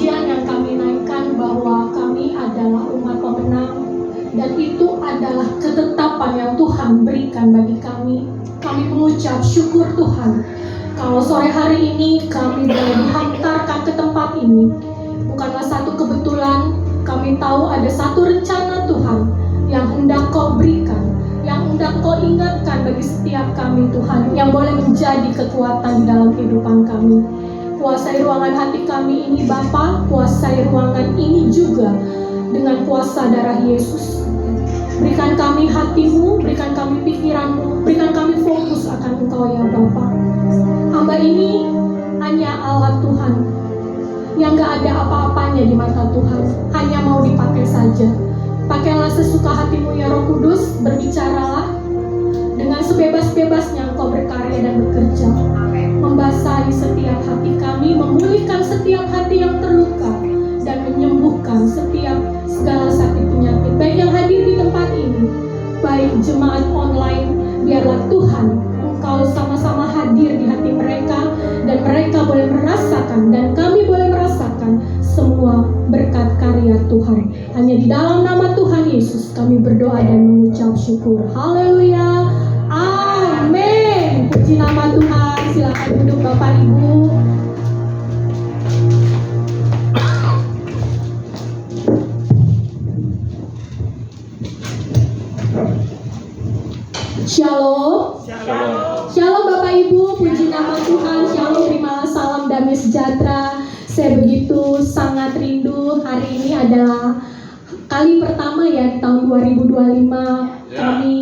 pujian yang kami naikkan bahwa kami adalah umat pemenang, dan itu adalah ketetapan yang Tuhan berikan bagi kami. Kami mengucap syukur Tuhan. Kalau sore hari ini kami boleh dihantarkan ke tempat ini, bukanlah satu kebetulan. Kami tahu ada satu rencana Tuhan yang hendak Kau berikan, yang hendak Kau ingatkan bagi setiap kami Tuhan, yang boleh menjadi kekuatan dalam kehidupan kami. Kuasai ruangan hati kami ini Bapa, kuasai ruangan ini juga dengan kuasa darah Yesus. Berikan kami hatimu, berikan kami pikiranmu, berikan kami fokus akan Engkau ya Bapa. Hamba ini hanya alat Tuhan yang gak ada apa-apanya di mata Tuhan, hanya mau dipakai saja. Pakailah sesuka hatimu ya Roh Kudus, berbicaralah dengan sebebas-bebasnya Engkau berkarya dan bekerja, membasahi setiap hati kami, memulihkan setiap hati yang terluka, dan menyembuhkan setiap segala sakit penyakit, baik yang hadir di tempat ini, baik jemaat online. Biarlah Tuhan Engkau sama-sama hadir di hati mereka, dan mereka boleh merasakan, dan kami boleh merasakan semua berkat karya Tuhan. Hanya di dalam nama Tuhan Yesus kami berdoa dan mengucap syukur. Haleluya, amin. Puji nama Tuhan. Silakan duduk Bapak Ibu. Shalom. Shalom Bapak Ibu, puji nama Tuhan. Shalom, terimalah salam damai sejahtera. Saya begitu sangat rindu. Hari ini adalah kali pertama ya di tahun 2025 kami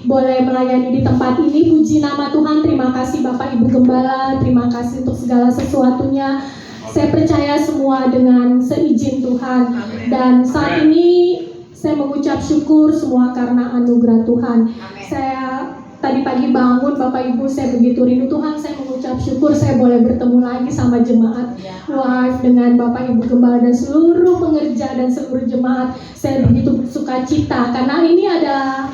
boleh melayani di tempat ini. Puji nama Tuhan. Terima kasih Bapak Ibu Gembala, terima kasih untuk segala sesuatunya. Saya percaya semua dengan seizin Tuhan. Dan saat ini saya mengucap syukur semua karena anugerah Tuhan. Saya tadi pagi bangun Bapak Ibu, saya begitu rindu Tuhan. Saya mengucap syukur saya boleh bertemu lagi sama jemaat live dengan Bapak Ibu Gembala dan seluruh pengerja dan seluruh jemaat. Saya begitu bersuka cita karena ini adalah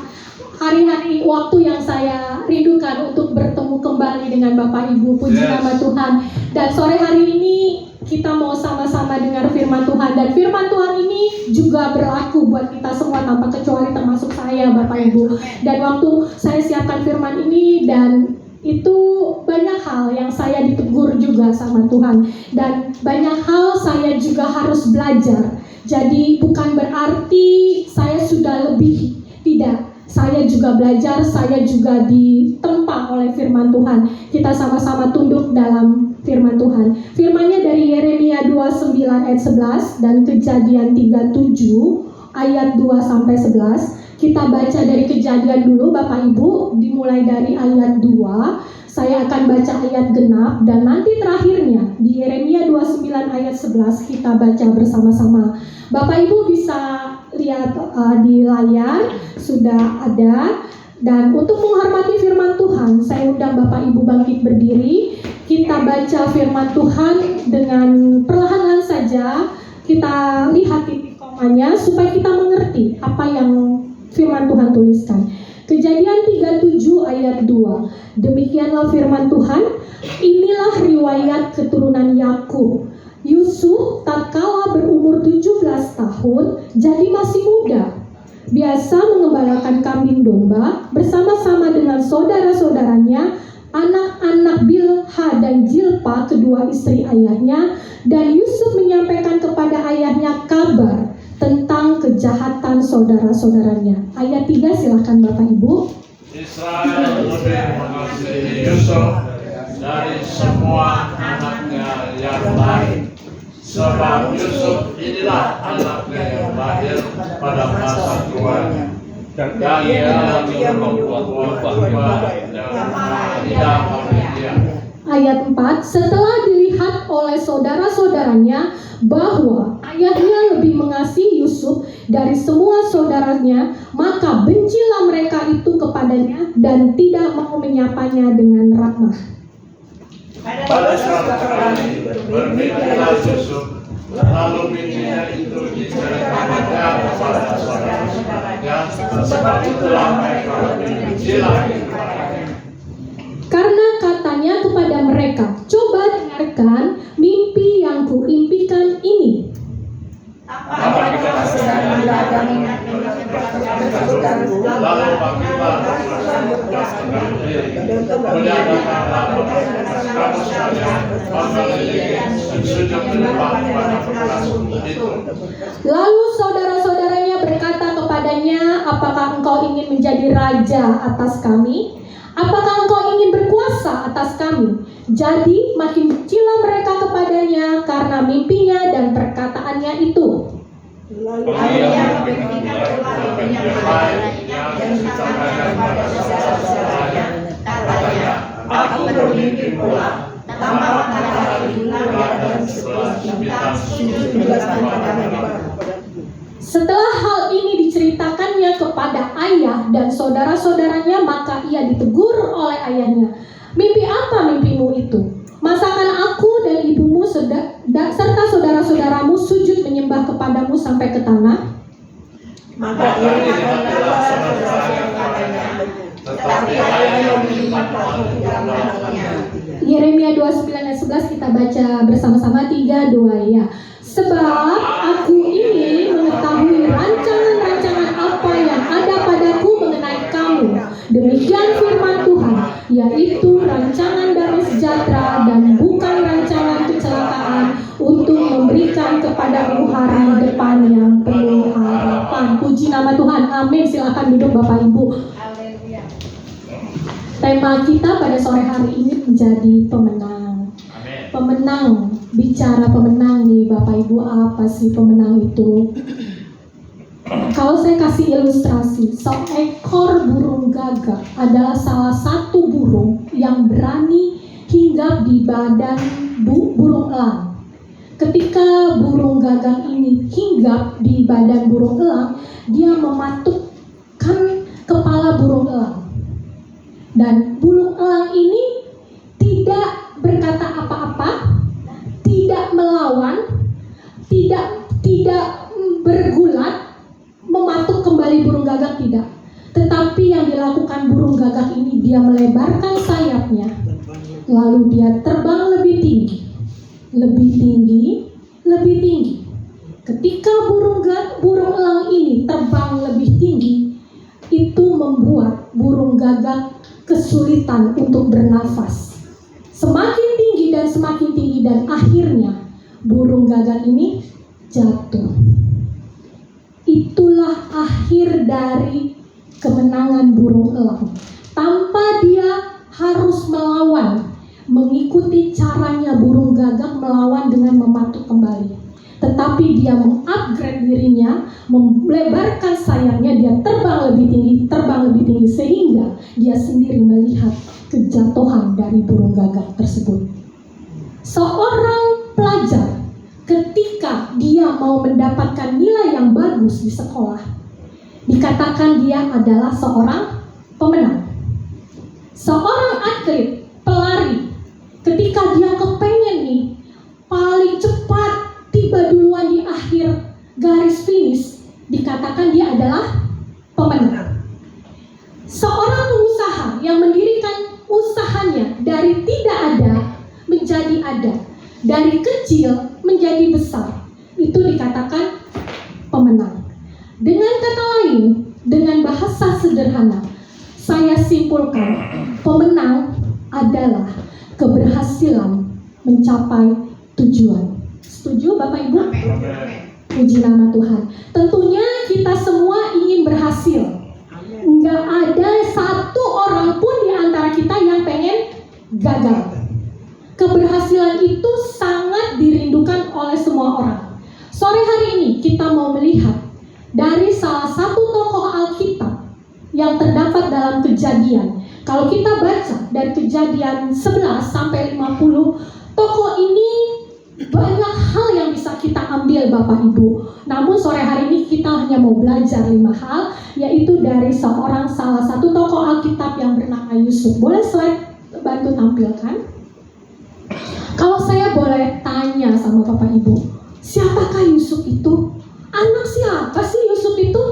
hari-hari waktu yang saya rindukan untuk bertemu kembali dengan Bapak Ibu. Puji nama Tuhan. Dan sore hari ini kita mau sama-sama dengar firman Tuhan, dan firman Tuhan ini juga berlaku buat kita semua tanpa kecuali, termasuk saya Bapak Ibu. Dan waktu saya siapkan firman ini, dan itu banyak hal yang saya ditegur juga sama Tuhan, dan banyak hal saya juga harus belajar. Jadi bukan berarti saya sudah lebih, tidak. Saya juga belajar, saya juga ditempa oleh firman Tuhan. Kita sama-sama tunduk dalam firman Tuhan. Firmannya dari Yeremia 29 ayat 11 dan Kejadian 37 ayat 2 sampai 11. Kita baca dari Kejadian dulu Bapak Ibu, dimulai dari ayat 2. Saya akan baca ayat genap, dan nanti terakhirnya di Yeremia 29 ayat 11 kita baca bersama-sama. Bapak Ibu bisa lihat di layar sudah ada. Dan untuk menghormati firman Tuhan, saya undang Bapak Ibu bangkit berdiri. Kita baca firman Tuhan dengan perlahan-lahan saja. Kita lihat titik komanya supaya kita mengerti apa yang firman Tuhan tuliskan. Kejadian 37 ayat 2. Demikianlah firman Tuhan. Inilah riwayat keturunan Yakub. Yusuf tatkala berumur 17 tahun, jadi masih muda, biasa mengembalakan kambing domba bersama-sama dengan saudara-saudaranya, anak-anak Bilha dan Zilpa, kedua istri ayahnya. Dan Yusuf menyampaikan kepada ayahnya kabar tentang kejahatan saudara-saudaranya. Ayat 3, silakan Bapak Ibu. Israel lebih mengasihi Yusuf dari semua anaknya yang lain, sebab Yusuf inilah anaknya yang lahir pada masa tuanya, dan ia membuat dan tidak oleh dia. Ayat 4, setelah dilihat oleh saudara-saudaranya bahwa ayahnya lebih mengasihi Yusuf dari semua saudaranya, maka bencilah mereka itu kepadanya dan tidak mau menyapanya dengan rahmah. Pada suatu hari bermimpilah Yusuf, lalu mimpinya itu diceritakannya kepada saudara-saudaranya, sebab itulah mereka lebih bencilah kepadanya. Karena katanya kepada mereka, coba dengarkan mimpi yang kuimpikan ini. berdiri, menyatakan kamu sekalian memiliki dan sujud menyembah kepada pengasuh itu. Lalu saudara-saudaranya berkata kepadanya, apakah engkau ingin menjadi raja atas kami? Apakah engkau ingin berkuasa atas kami? Jadi makin bercila mereka kepadanya karena mimpinya dan perkataannya itu. Lalu ia membuktikan ulang penyampaian yang disampaikan pada saudara-saudaranya. Katanya, aku bermimpi pula, tampak matahari, bulan dan 11 bintang sujud kepada. Setelah hal ini diceritakannya kepada ayah dan saudara-saudaranya, maka ia ditegur oleh ayahnya. Mimpi apa mimpimu itu? Masakan aku dan ibumu serta saudara-saudaramu sujud menyembah kepadamu sampai ke tanah? Maka ia dikatakan saudara-saudaranya kepadanya, tetapi ayahnya melihat kemuliaan. Yeremia 29 ayat 11 kita baca bersama-sama 3, 2 ya. Sebab aku ini mengetahui rancangan-rancangan apa yang ada padaku mengenai kamu. Demikian firman Tuhan, yaitu rancangan damai sejahtera dan bukan rancangan kecelakaan, untuk memberikan kepadamu hari depan yang penuh harapan. Puji nama Tuhan, amin. Silakan duduk Bapak Ibu. Tema kita pada sore hari ini menjadi pemenang. Pemenang, bicara pemenang nih Bapak Ibu, apa sih pemenang itu? Kalau saya kasih ilustrasi, seekor burung gagak adalah salah satu burung yang berani hinggap di badan burung elang. Ketika burung gagak ini hinggap di badan burung elang, dia mematukkan kepala burung elang. Dan burung elang ini tidak berkata apa-apa, tidak melawan, tidak bergulat, mematuk kembali burung gagak, tidak. Tetapi yang dilakukan burung gagak ini, dia melebarkan sayapnya, lalu dia terbang lebih tinggi, lebih tinggi, lebih tinggi. Ketika burung elang ini terbang lebih tinggi, itu membuat burung gagak kesulitan untuk bernafas. Semakin tinggi dan akhirnya burung gagak ini jatuh. Itulah akhir dari kemenangan burung elang. Tanpa dia harus melawan, mengikuti caranya burung gagak melawan dengan mematuk kembali. Tetapi dia mengupgrade dirinya, melebarkan sayapnya, dia terbang lebih tinggi sehingga dia sendiri melihat kejatuhan dari burung gagak tersebut. Seorang pelajar ketika dia mau mendapatkan nilai yang bagus di sekolah, dikatakan dia adalah seorang pemenang. Seorang atlet, pelari, ketika dia kepengen nih paling cepat tiba duluan di akhir garis finish, dikatakan dia adalah pemenang. Seorang pengusaha yang mendirikan usahanya dari tidak ada menjadi ada, dari kecil menjadi besar, itu dikatakan pemenang. Dengan kata lain, dengan bahasa sederhana, saya simpulkan, pemenang adalah keberhasilan mencapai tujuan. Setuju Bapak Ibu? Puji nama Tuhan. Tentunya kita semua ingin berhasil. Enggak ada satu orang pun di antara kita yang pengen gagal. Keberhasilan itu sangat dirindukan oleh semua orang. Sore hari ini kita mau melihat dari salah satu tokoh Alkitab yang terdapat dalam Kejadian. Kalau kita baca dari Kejadian 11 sampai 50, tokoh ini banyak hal yang bisa kita ambil Bapak Ibu. Namun sore hari ini kita hanya mau belajar 5 hal, yaitu dari salah satu tokoh Alkitab yang bernama Yusuf. Boleh slide bantu tampilkan? Kalau saya boleh tanya sama Bapak Ibu, siapakah Yusuf itu? Anak siapa sih Yusuf itu?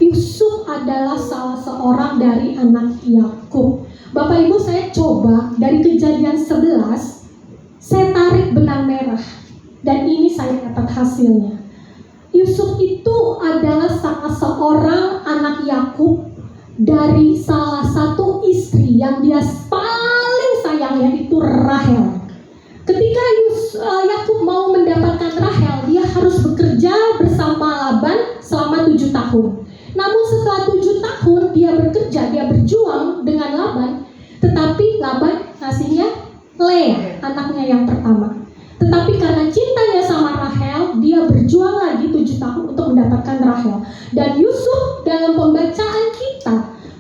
Yusuf adalah salah seorang dari anak Yakub. Bapak Ibu, saya coba dari Kejadian 11, saya tarik benang merah, dan ini saya dapat hasilnya. Yusuf itu adalah salah seorang anak Yakub dari salah satu istri yang dia paling sayang, yaitu Rahel. Ketika Yakub mau mendapatkan Rahel, dia harus bekerja bersama Laban selama 7 tahun. Namun setelah 7 tahun dia bekerja, dia berjuang dengan Laban, tetapi Laban ngasihnya Lea, anaknya yang pertama. Tetapi karena cintanya sama Rahel, dia berjuang lagi 7 tahun untuk mendapatkan Rahel. Dan Yusuf dalam pembacaan kita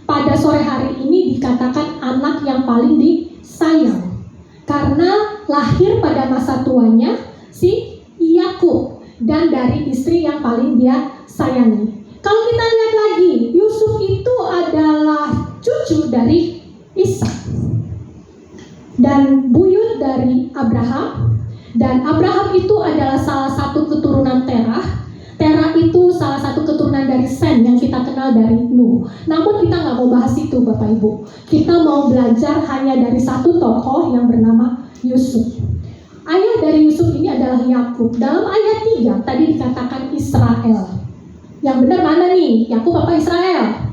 pada sore hari ini dikatakan anak yang paling disayang, karena lahir pada masa tuanya si Yakub dan dari istri yang paling dia sayangi. Kalau kita lihat lagi, Yusuf itu adalah cucu dari Ishak dan buyut dari Abraham. Dan Abraham itu adalah salah satu keturunan Terah. Terah itu salah satu keturunan dari Sem yang kita kenal dari Nuh. Namun kita nggak mau bahas itu Bapak Ibu. Kita mau belajar hanya dari satu tokoh yang bernama Yusuf. Ayah dari Yusuf ini adalah Yakub. Dalam ayat 3 tadi dikatakan Israel. Yang benar mana nih? Yakub apa Israel?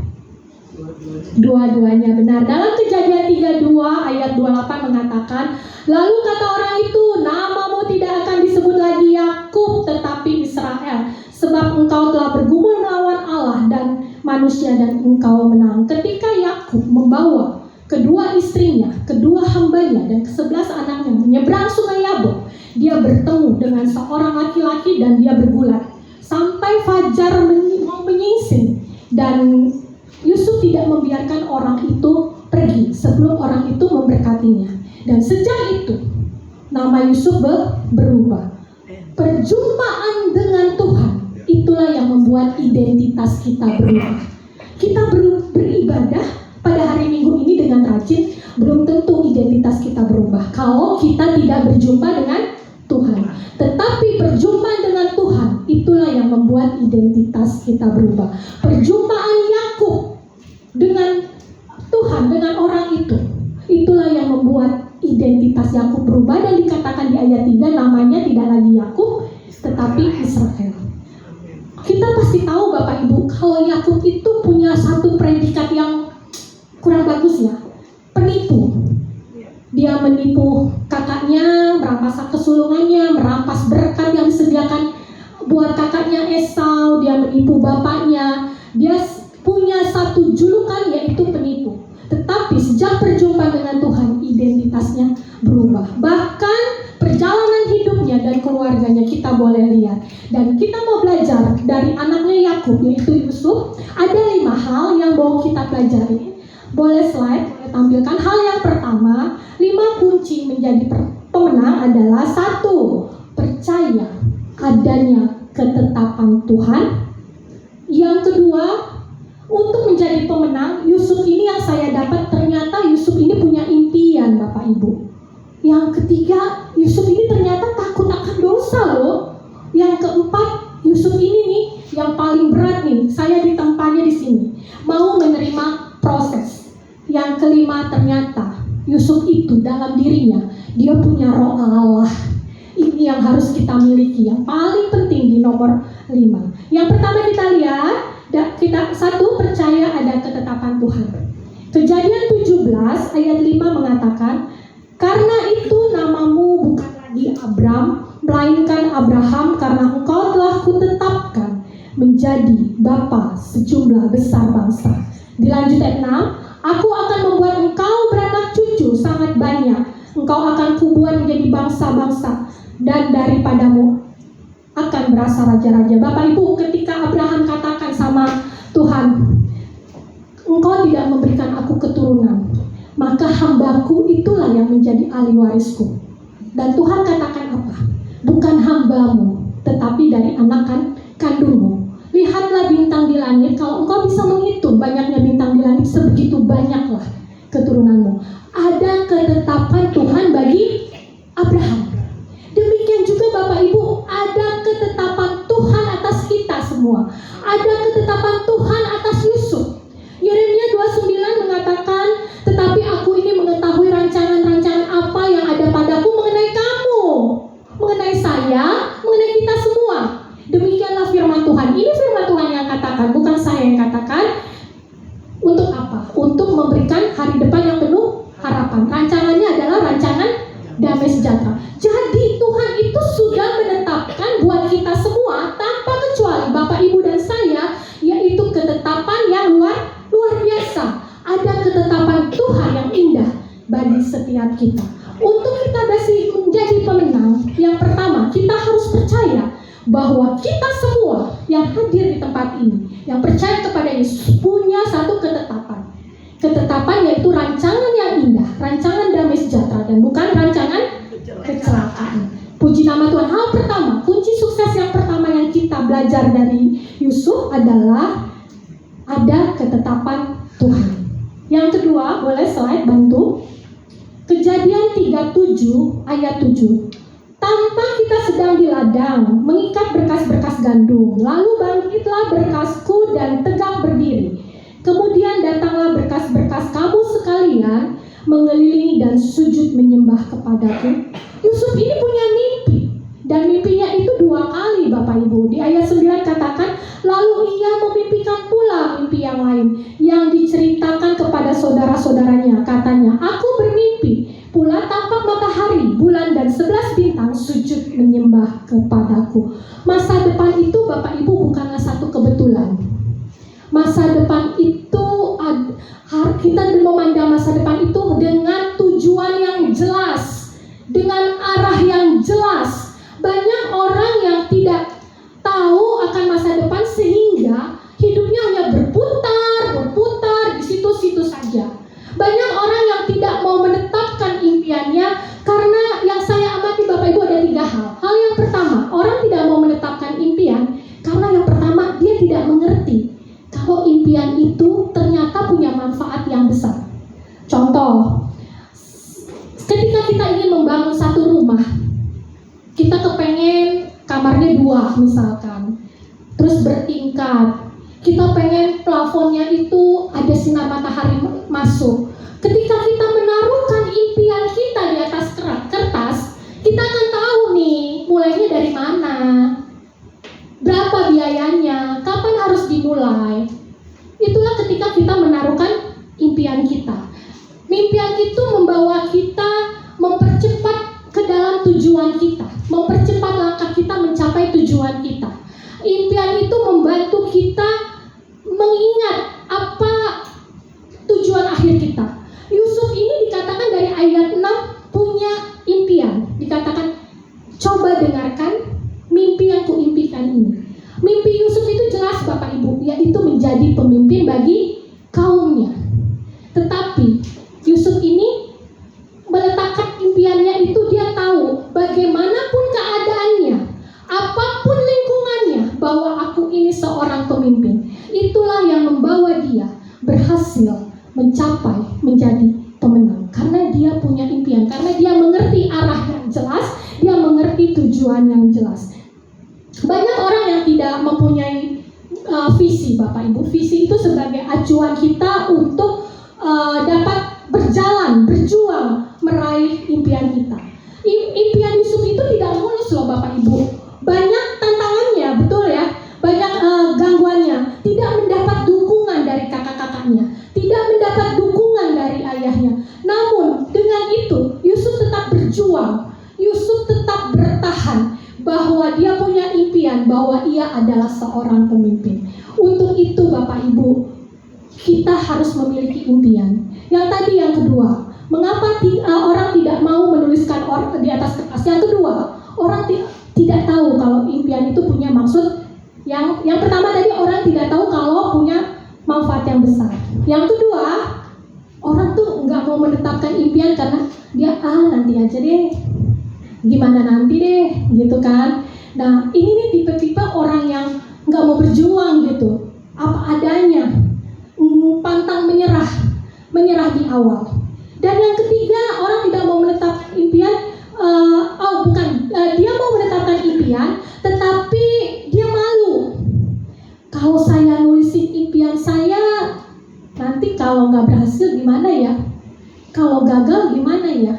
Dua-duanya benar. Dalam Kejadian 32 ayat 28 mengatakan, lalu kata orang itu, namamu tidak akan disebut lagi Yakub tetapi Israel, sebab engkau telah bergumul melawan Allah dan manusia dan engkau menang. Ketika Yakub membawa kedua istrinya, kedua hambanya dan ke-11 anaknya menyeberang sungai Yabok, dia bertemu dengan seorang laki-laki dan dia bergulat sampai fajar menyingsing, dan Yusuf tidak membiarkan orang itu pergi sebelum orang itu memberkatinya. Dan sejak itu nama Yusuf berubah. Perjumpaan dengan Tuhan itulah yang membuat identitas kita berubah. Kita beribadah pada hari Minggu ini dengan rajin, belum tentu identitas kita berubah kalau kita tidak berjumpa dengan Tuhan. Tetapi perjumpaan dengan Tuhan itulah yang membuat identitas kita berubah. Perjumpaan Yakub dengan Tuhan, dengan orang itu, itulah yang membuat identitas Yakub berubah, dan dikatakan di ayat 3 namanya tidak lagi Yakub tetapi Israel. Kita pasti tahu Bapak Ibu kalau Yakub itu punya satu predikat yang kurang bagus ya, penipu. Dia menipu kakaknya, merampas hak kesulungannya, merampas berkat yang disediakan buat kakaknya Esau, dia menipu bapaknya. Dia punya satu julukan yaitu penipu. Tetapi sejak berjumpa dengan Tuhan, identitasnya berubah. Bahkan perjalanan hidupnya dan keluarganya kita boleh lihat. Dan kita mau belajar dari anaknya Yakub yaitu Yusuf. Ada 5 hal yang mau kita pelajari. Boleh slide, boleh tampilkan. Hal yang pertama, 5 kunci menjadi pemenang adalah 1. Percaya adanya ketetapan Tuhan. Yang kedua, untuk menjadi pemenang, Yusuf ini yang saya dapat, ternyata Yusuf ini punya impian Bapak Ibu. Yang ketiga, Yusuf ini ternyata takut akan dosa loh. Yang keempat, Yusuf ini nih yang paling berat nih, saya ditempatnya di sini, mau menerima proses. Yang kelima, ternyata Yusuf itu dalam dirinya dia punya roh Allah. Ini yang harus kita miliki, yang paling penting di nomor 5. Yang pertama kita lihat, kita 1, percaya ada ketetapan Tuhan. Kejadian 17 ayat 5 mengatakan, karena itu namamu bukan lagi Abram, melainkan Abraham, karena engkau telah kutetapkan menjadi bapa sejumlah besar bangsa. Dilanjut ayat 6, aku akan membuat engkau beranak cucu sangat banyak, engkau akan kubuat menjadi bangsa-bangsa, dan daripadamu akan berasal raja-raja. Bapak Ibu, ketika Abraham katakan sama Tuhan, engkau tidak memberikan aku keturunan, maka hambaku itulah yang menjadi ahli warisku. Dan Tuhan katakan apa? Bukan hambamu, tetapi dari anak kandungmu. Lihatlah bintang di langit, kalau engkau bisa menghitung banyaknya bintang di langit, sebegitu banyaklah keturunanmu. Ada ketetapan Tuhan bagi Abraham. Demikian juga Bapak Ibu, ada ketetapan Tuhan atas kita semua. Ada ketetapan Tuhan atas Yusuf. Yeremia 29 mengatakan, tetapi aku ini mengetahui rancangan-rancangan apa yang ada padaku mengenai kamu, mengenai saya, mengenai kita semua. Demikianlah firman Tuhan. Ini firman Tuhan yang katakan, bukan saya yang katakan. Untuk setiap kita. Untuk kita menjadi pemenang, yang pertama kita harus percaya bahwa kita semua yang hadir di tempat ini, yang percaya kepada Yesus, punya satu ketetapan. Ketetapan yaitu rancangan yang indah, rancangan damai sejahtera, dan bukan rancangan kecelakaan. Puji nama Tuhan. Hal pertama, kunci sukses yang pertama yang kita belajar dari Yusuf adalah ada ketetapan Tuhan. Yang kedua, boleh slide bantu. Kejadian 37 ayat 7. Tampak kita sedang di ladang, mengikat berkas-berkas gandum, lalu bangkitlah berkasku dan tegak berdiri. Kemudian datanglah berkas-berkas kamu sekalian, mengelilingi dan sujud menyembah kepadaku. Yusuf ini punya mimpi, dan mimpinya itu 2 kali Bapak Ibu. Di ayat 9 katakan, lalu ia memimpikan pula mimpi yang lain, yang diceritakan kepada saudara-saudaranya. Katanya, aku bermimpi, pula tampak matahari, bulan dan 11 bintang sujud menyembah kepadaku. Masa depan itu Bapak Ibu bukanlah satu kebetulan. Masa depan itu, kita memandang masa depan itu dengan tujuan yang jelas, dengan arah yang jelas. Banyak orang yang tidak tahu akan masa depan sehingga hidupnya hanya berputar di situ-situ saja. Banyak orang yang tidak mau menetapkan impiannya karena yang saya amati Bapak Ibu ada 3 hal. Hal yang pertama, orang tidak mau menetapkan impian karena yang pertama dia tidak mengerti kalau impian itu ternyata punya manfaat yang besar. Contoh, ketika kita ingin membangun satu rumah, kita kepengen kamarnya 2 misalkan, terus bertingkat. Kita pengen plafonnya itu ada sinar matahari masuk. Ketika kita menaruhkan impian kita di atas kertas, kita akan tahu nih mulainya dari mana, berapa biayanya, kapan harus dimulai. Itulah ketika kita menaruhkan impian kita. Mimpian itu membawa kita mempercepat ke dalam tujuan kita, mempercepat langkah kita mencapai tujuan kita. Impian itu membantu kita mengingat apa tujuan akhir kita. Yusuf ini dikatakan dari ayat 6 punya impian. Dikatakan, coba dengarkan mimpi yang kuimpikan ini. Mimpi Yusuf itu jelas Bapak Ibu, yaitu menjadi pemimpin bagi kaumnya. Tetapi Yusuf ini meletakkan impiannya itu, dia tahu bagaimanapun keadaannya, apapun lingkungannya, bahwa aku ini seorang pemimpin. Itulah yang membawa dia berhasil mencapai menjadi pemenang. Karena dia punya impian, karena dia mengerti arah yang jelas, dia mengerti tujuan yang jelas. Banyak orang yang tidak mempunyai visi Bapak Ibu. Visi itu sebagai acuan kita untuk dapat berjuang meraih impian kita. Impian Yusuf itu tidak mulus loh Bapak Ibu. Banyak tantangannya, betul ya. Banyak gangguannya. Tidak mendapat dukungan dari kakak-kakaknya, tidak mendapat dukungan dari ayahnya. Namun dengan itu Yusuf tetap berjuang. Yusuf tetap bertahan bahwa dia punya impian, bahwa ia adalah seorang pemimpin. Untuk itu Bapak Ibu, kita harus memiliki impian. Yang tadi yang kedua, mengapa orang tidak mau menuliskan di atas kertas? Yang kedua, orang tidak tahu kalau impian itu punya maksud. Yang pertama tadi, orang tidak tahu kalau punya manfaat yang besar. Yang kedua, orang tuh nggak mau menetapkan impian karena dia nanti aja deh, gimana nanti deh, gitu kan. Nah ini nih tipe-tipe orang yang nggak mau berjuang gitu, apa adanya, pantang menyerah di awal. Dan yang ketiga, orang tidak mau menetapkan impian, dia mau menetapkan impian, tetapi dia malu. Kalau saya nulisin impian saya, nanti kalau nggak berhasil gimana ya? Kalau gagal gimana ya?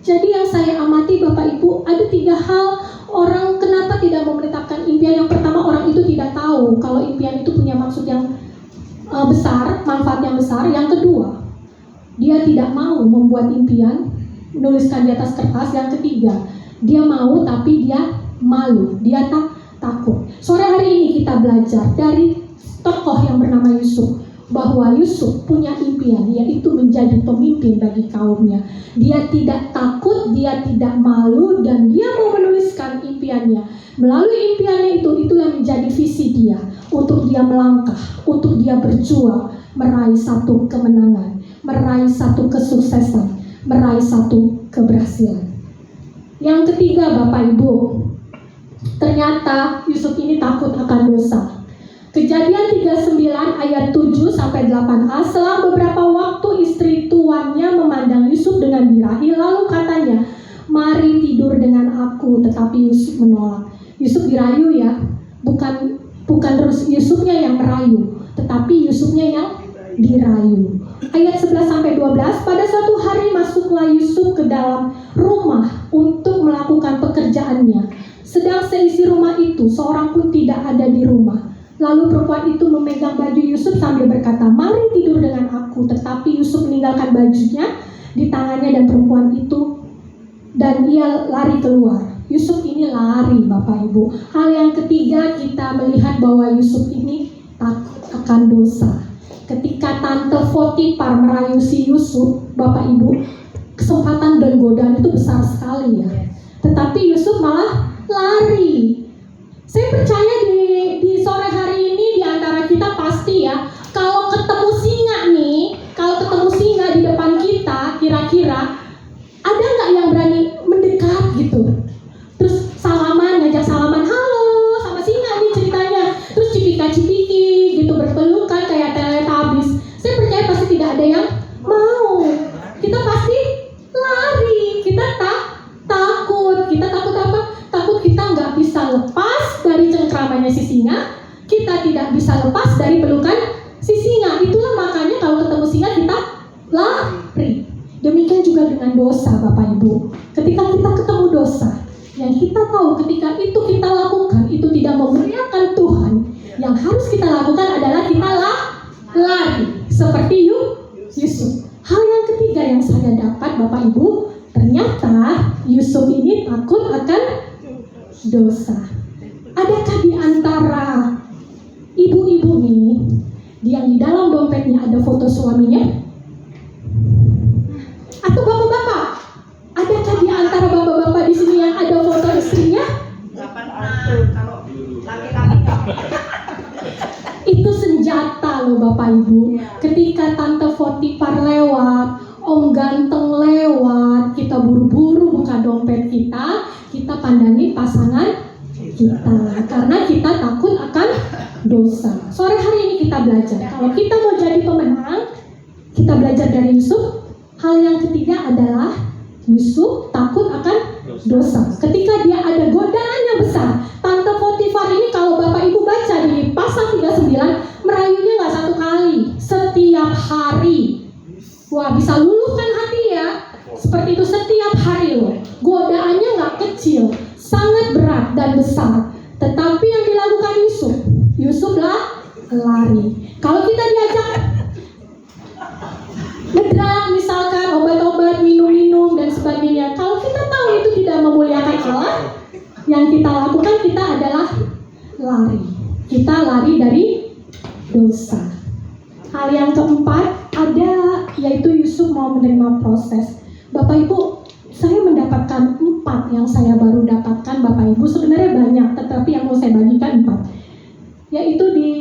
Jadi yang saya amati Bapak Ibu, ada 3 hal orang kenapa tidak mau menetapkan impian. Yang pertama, orang itu tidak tahu kalau impian itu punya maksud yang besar, manfaat yang besar. Yang kedua, dia tidak mau membuat impian, menuliskan di atas kertas. Yang ketiga, dia mau tapi dia malu, dia takut. Sore hari ini kita belajar dari tokoh yang bernama Yusuf. bahwa Yusuf punya impian, yaitu menjadi pemimpin bagi kaumnya. Dia tidak takut, dia tidak malu, dan dia mau menuliskan impiannya. Melalui impiannya itulah menjadi visi dia, untuk dia melangkah, untuk dia berjuang, meraih satu kemenangan, meraih satu kesuksesan, meraih satu keberhasilan. Yang ketiga, Bapak Ibu, ternyata Yusuf ini takut akan dosa. Kejadian 39 ayat 7 sampai 8a, setelah beberapa waktu istri tuannya memandang Yusuf dengan birahi, lalu katanya, "Mari tidur dengan aku." Tetapi Yusuf menolak. Yusuf dirayu ya, bukan Yusufnya yang merayu, tetapi Yusufnya yang dirayu. Ayat 11 sampai 12, pada suatu hari masuklah Yusuf ke dalam rumah untuk melakukan pekerjaannya. Sedang seisi rumah itu seorang pun tidak ada di rumah. Lalu perempuan itu memegang baju Yusuf sambil berkata, "Mari tidur dengan aku." Tetapi Yusuf meninggalkan bajunya di tangannya dan ia lari keluar. Yusuf ini lari, Bapak Ibu. Hal yang ketiga, kita melihat bahwa Yusuf ini takut akan dosa. Ketika Tante Potifar merayu si Yusuf, Bapak Ibu, kesempatan dan godaan itu besar sekali ya. Tetapi Yusuf malah lari. Saya percaya di sore hari ini di antara kita pasti ya, kalau ketemu singa di depan kita, kira-kira ada nggak yang berani mendekat gitu? Terus ngajak salaman, "Halo," sama singa nih ceritanya. Terus cipika-cipiki gitu, berpelukan kayak Teletubbies. Saya percaya pasti tidak ada yang mau. Kita pasti lari. Kita takut. Kita takut apa? Takut kita nggak bisa lepas dari cengkramannya si singa. Kita tidak bisa lepas dari pelukan si singa. Itulah makanya kalau ketemu singa kita lari. Demikian juga dengan dosa, Bapak Ibu. Ketika kita ketemu dosa, yang kita tahu ketika itu kita lakukan, itu tidak memuliakan Tuhan. Yang harus kita lakukan adalah kita lari. Seperti Yusuf. Hal yang ketiga yang saya dapat, Bapak Ibu, ternyata Yusuf ini takut akan dosa. Adakah di antara ibu-ibu nih, yang di dalam dompetnya ada foto suaminya? Atau bapak-bapak? Adakah di antara bapak-bapak di sini yang ada foto istrinya? Kalau laki-laki Itu senjata loh Bapak Ibu. Ketika Tante Potifar lewat, Om Ganteng lewat, kita buru-buru buka dompet kita pandangi pasangan kita, karena kita takut akan dosa. Sore hari ini kita belajar, kalau kita mau jadi pemenang, kita belajar dari Yusuf. Hal yang ketiga adalah Yusuf takut akan dosa. Ketika dia ada godaan yang besar, Tante Potifar ini kalau Bapak Ibu baca di pasal 39, merayunya nggak satu kali, setiap hari. Wah, bisa luluhkan hati ya. Seperti itu setiap hari loh. Godaannya nggak kecil, sangat berat dan besar. Tetapi yang dilakukan Yusuf lari. Kalau kita diajak ngedrak misalkan, obat-obat, minum-minum dan sebagainya, kalau kita tahu itu tidak memuliakan Allah, yang kita lakukan kita adalah lari. Kita lari dari dosa. Hal yang keempat ada, yaitu Yusuf mau menerima proses. Bapak Ibu, saya mendapatkan 4 yang saya baru dapatkan, Bapak Ibu. Sebenarnya banyak, tetapi yang mau saya bagikan 4. Yaitu di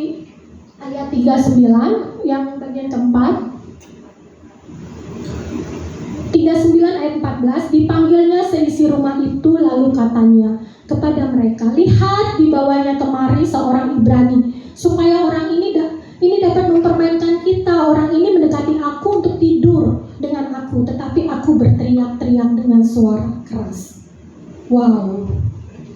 ayat 39 yang bagian keempat. 39 ayat 14, dipanggilnya seisi rumah itu lalu katanya kepada mereka, "Lihat, dibawanya kemari seorang Ibrani, supaya orang ini dapat mempermainkan kita. Orang ini mendekati aku untuk tidur dengan aku, tetapi aku berteriak-teriak dengan suara keras." Wow,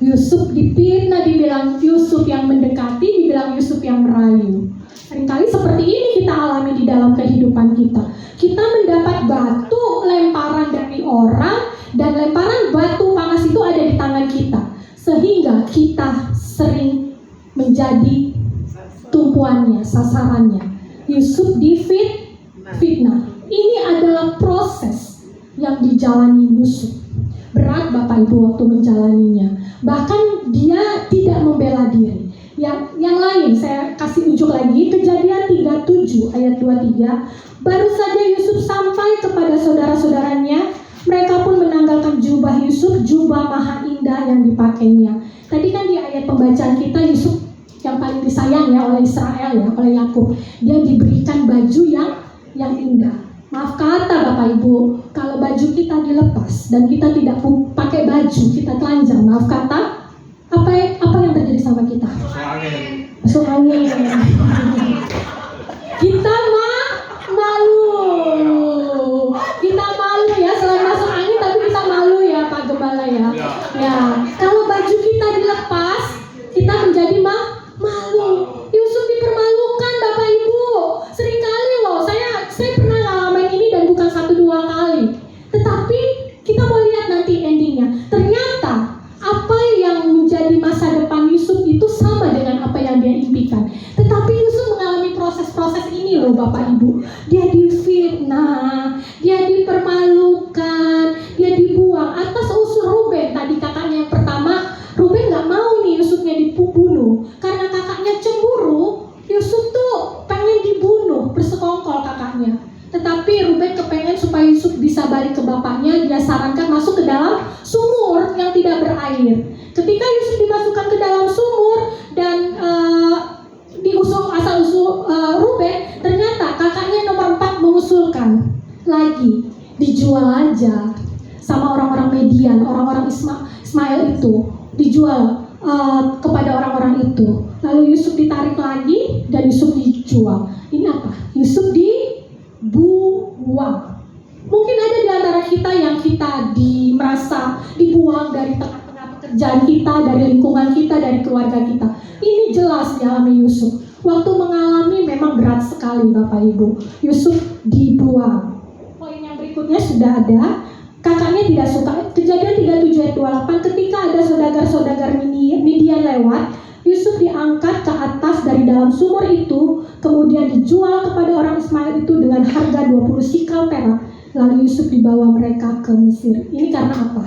Yusuf dipitnah, dibilang Yusuf yang mendekati, dibilang Yusuf yang merayu. Seringkali seperti ini kita alami di dalam kehidupan kita. Kita mendapat batu lemparan dari orang, dan lemparan batu panas itu ada di tangan kita, sehingga kita sering menjadi tumpuannya, sasarannya. Yusuf difitnah. Ini adalah proses yang dijalani Yusuf. Berat Bapak Ibu waktu menjalaninya. Bahkan dia tidak membela diri. Yang lain saya kasih kasih ujuk lagi, Kejadian 37 ayat 23. Baru saja Yusuf sampai kepada saudara-saudaranya, mereka pun menanggalkan jubah Yusuf, jubah maha indah yang dipakainya. Tadi kan di ayat pembacaan kita, Yusuf yang paling disayang ya oleh Israel ya, oleh Yakub. Dia diberikan baju yang indah. Maaf kata Bapak Ibu, kalau baju kita dilepas dan kita tidak pakai baju, kita telanjang, maaf kata, apa yang terjadi sama kita? Masuk angin. Kita malu. Kita malu ya, selain masuk angin tapi kita malu ya Pak Gembala ya. Ya, kalau baju kita dilepas, kita menjadi malu. Yusuf dipermalukan Bapak Ibu. Seringkali loh, saya pernah ngalamin ini dan bukan 1-2 kali. Tetapi kita mau lihat nanti endingnya. Ternyata apa yang menjadi masa depan Yusuf itu sama dengan apa yang dia impikan. Tetapi Yusuf mengalami proses-proses ini loh Bapak Ibu. Dia difitnah, dia dipermalukan, dia dibuang atas usul Ruben. Tadi kakaknya yang pertama, Ruben gak mau nih Yusufnya dibunuh. Karena kakaknya cemburu, Yusuf tuh pengen dibunuh, bersekongkol kakaknya. Tetapi Ruben kepengen supaya Yusuf bisa balik ke bapaknya. Dia sarankan masuk ke dalam sumur yang tidak berair. Ketika Yusuf dimasukkan ke dalam sumur dan asal-usul Ruben, ternyata kakaknya nomor 4 mengusulkan lagi dijual aja sama orang-orang Median, orang-orang Ismail itu dijual kepada orang-orang itu. Lalu Yusuf ditarik lagi dan Yusuf dijual. Ini apa? Yusuf dibuang. Mungkin ada di antara kita yang kita merasa dibuang dari tengah-tengah pekerjaan kita, dari lingkungan kita, dari keluarga kita. Ini jelas dialami Yusuf. Waktu mengalami memang berat sekali Bapak Ibu. Yusuf dibuang. Poin yang berikutnya sudah ada. Kakaknya tidak suka. Kejadian 37 ayat 28. Ketika ada saudagar-saudagar Midian lewat, Yusuf diangkat ke atas dari dalam sumur itu, kemudian dijual kepada orang Ismail itu dengan harga 20 sikal perak. Lalu Yusuf dibawa mereka ke Mesir. Ini karena apa?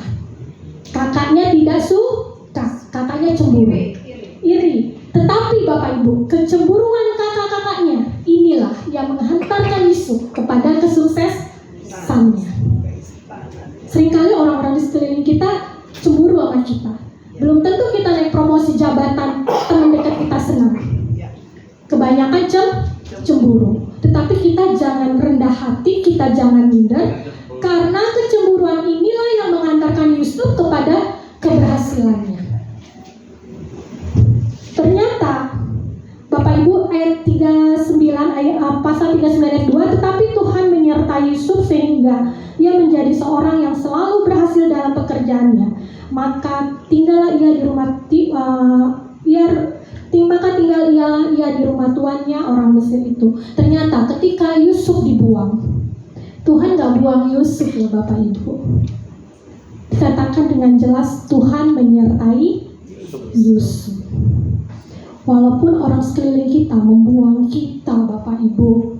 Kakaknya tidak suka, kakaknya cemburu, iri. Tetapi Bapak Ibu, kecemburuan kakak-kakaknya inilah yang menghantarkan Yusuf kepada kesuksesannya. Seringkali orang-orang di sekeliling kita cemburu sama kita. Belum tentu kita naik promosi jabatan, teman dekat kita senang. Kebanyakan cemburu. Tetapi kita jangan rendah hati, kita jangan minder, karena kecemburuan inilah yang mengantarkan Yusuf kepada keberhasilannya. Ternyata Bapak Ibu ayat 39 pasal 39 ayat 2, tetapi Tuhan menyertai Yusuf sehingga ia menjadi seorang yang selalu berhasil dalam pekerjaannya. Maka tinggallah ia di rumah ia di rumah tuannya orang Mesir itu. Ternyata ketika Yusuf dibuang, Tuhan gak buang Yusuf ya Bapak Ibu. Dikatakan dengan jelas Tuhan menyertai Yusuf. Walaupun orang sekeliling kita membuang kita Bapak Ibu,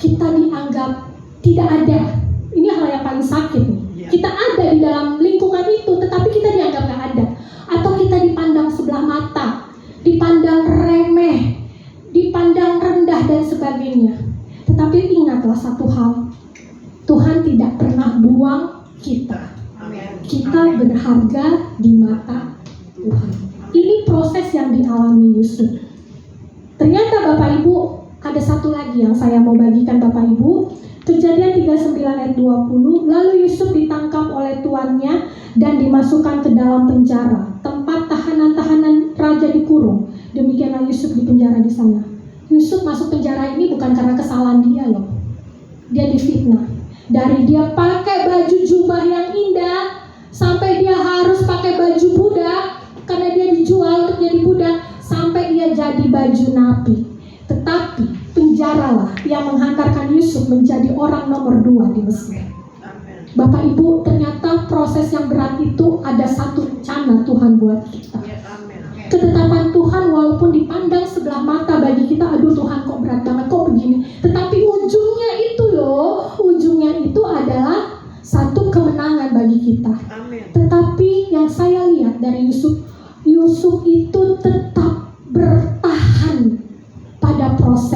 kita dianggap tidak ada. Ini hal yang paling sakit nih. Kita ada di dalam lingkungan itu, tetapi kita dianggap gak ada. Atau kita dipandang sebelah mata, dipandang remeh, dipandang rendah dan sebagainya. Tetapi ingatlah satu hal, Tuhan tidak pernah buang kita. Kita berharga di mata Tuhan. Ini proses yang dialami Yusuf. Ternyata Bapak Ibu, ada satu lagi yang saya mau bagikan Bapak Ibu. Kejadian 39 ayat 20. Lalu Yusuf ditangkap oleh tuannya dan dimasukkan ke dalam penjara, tempat tahanan-tahanan raja dikurung. Demikianlah Yusuf di penjara di sana. Yusuf masuk penjara ini bukan karena kesalahan dia loh. Dia difitnah. Dari dia pakai baju jubah yang indah sampai dia harus pakai baju budak karena dia dijual untuk jadi budak, sampai ia jadi baju nabi. Tetapi penjaralah yang menghantarkan Yusuf menjadi orang nomor 2 di Mesir. Bapak Ibu, ternyata proses yang berat itu ada satu rencana Tuhan buat kita. Ketetapan Tuhan walaupun dipandang sebelah mata bagi kita, aduh Tuhan kok berat banget, kok begini. Tetapi ujungnya itu loh, ujungnya itu adalah satu kemenangan bagi kita. Tetapi yang saya lihat dari Yusuf itu tetap bertahan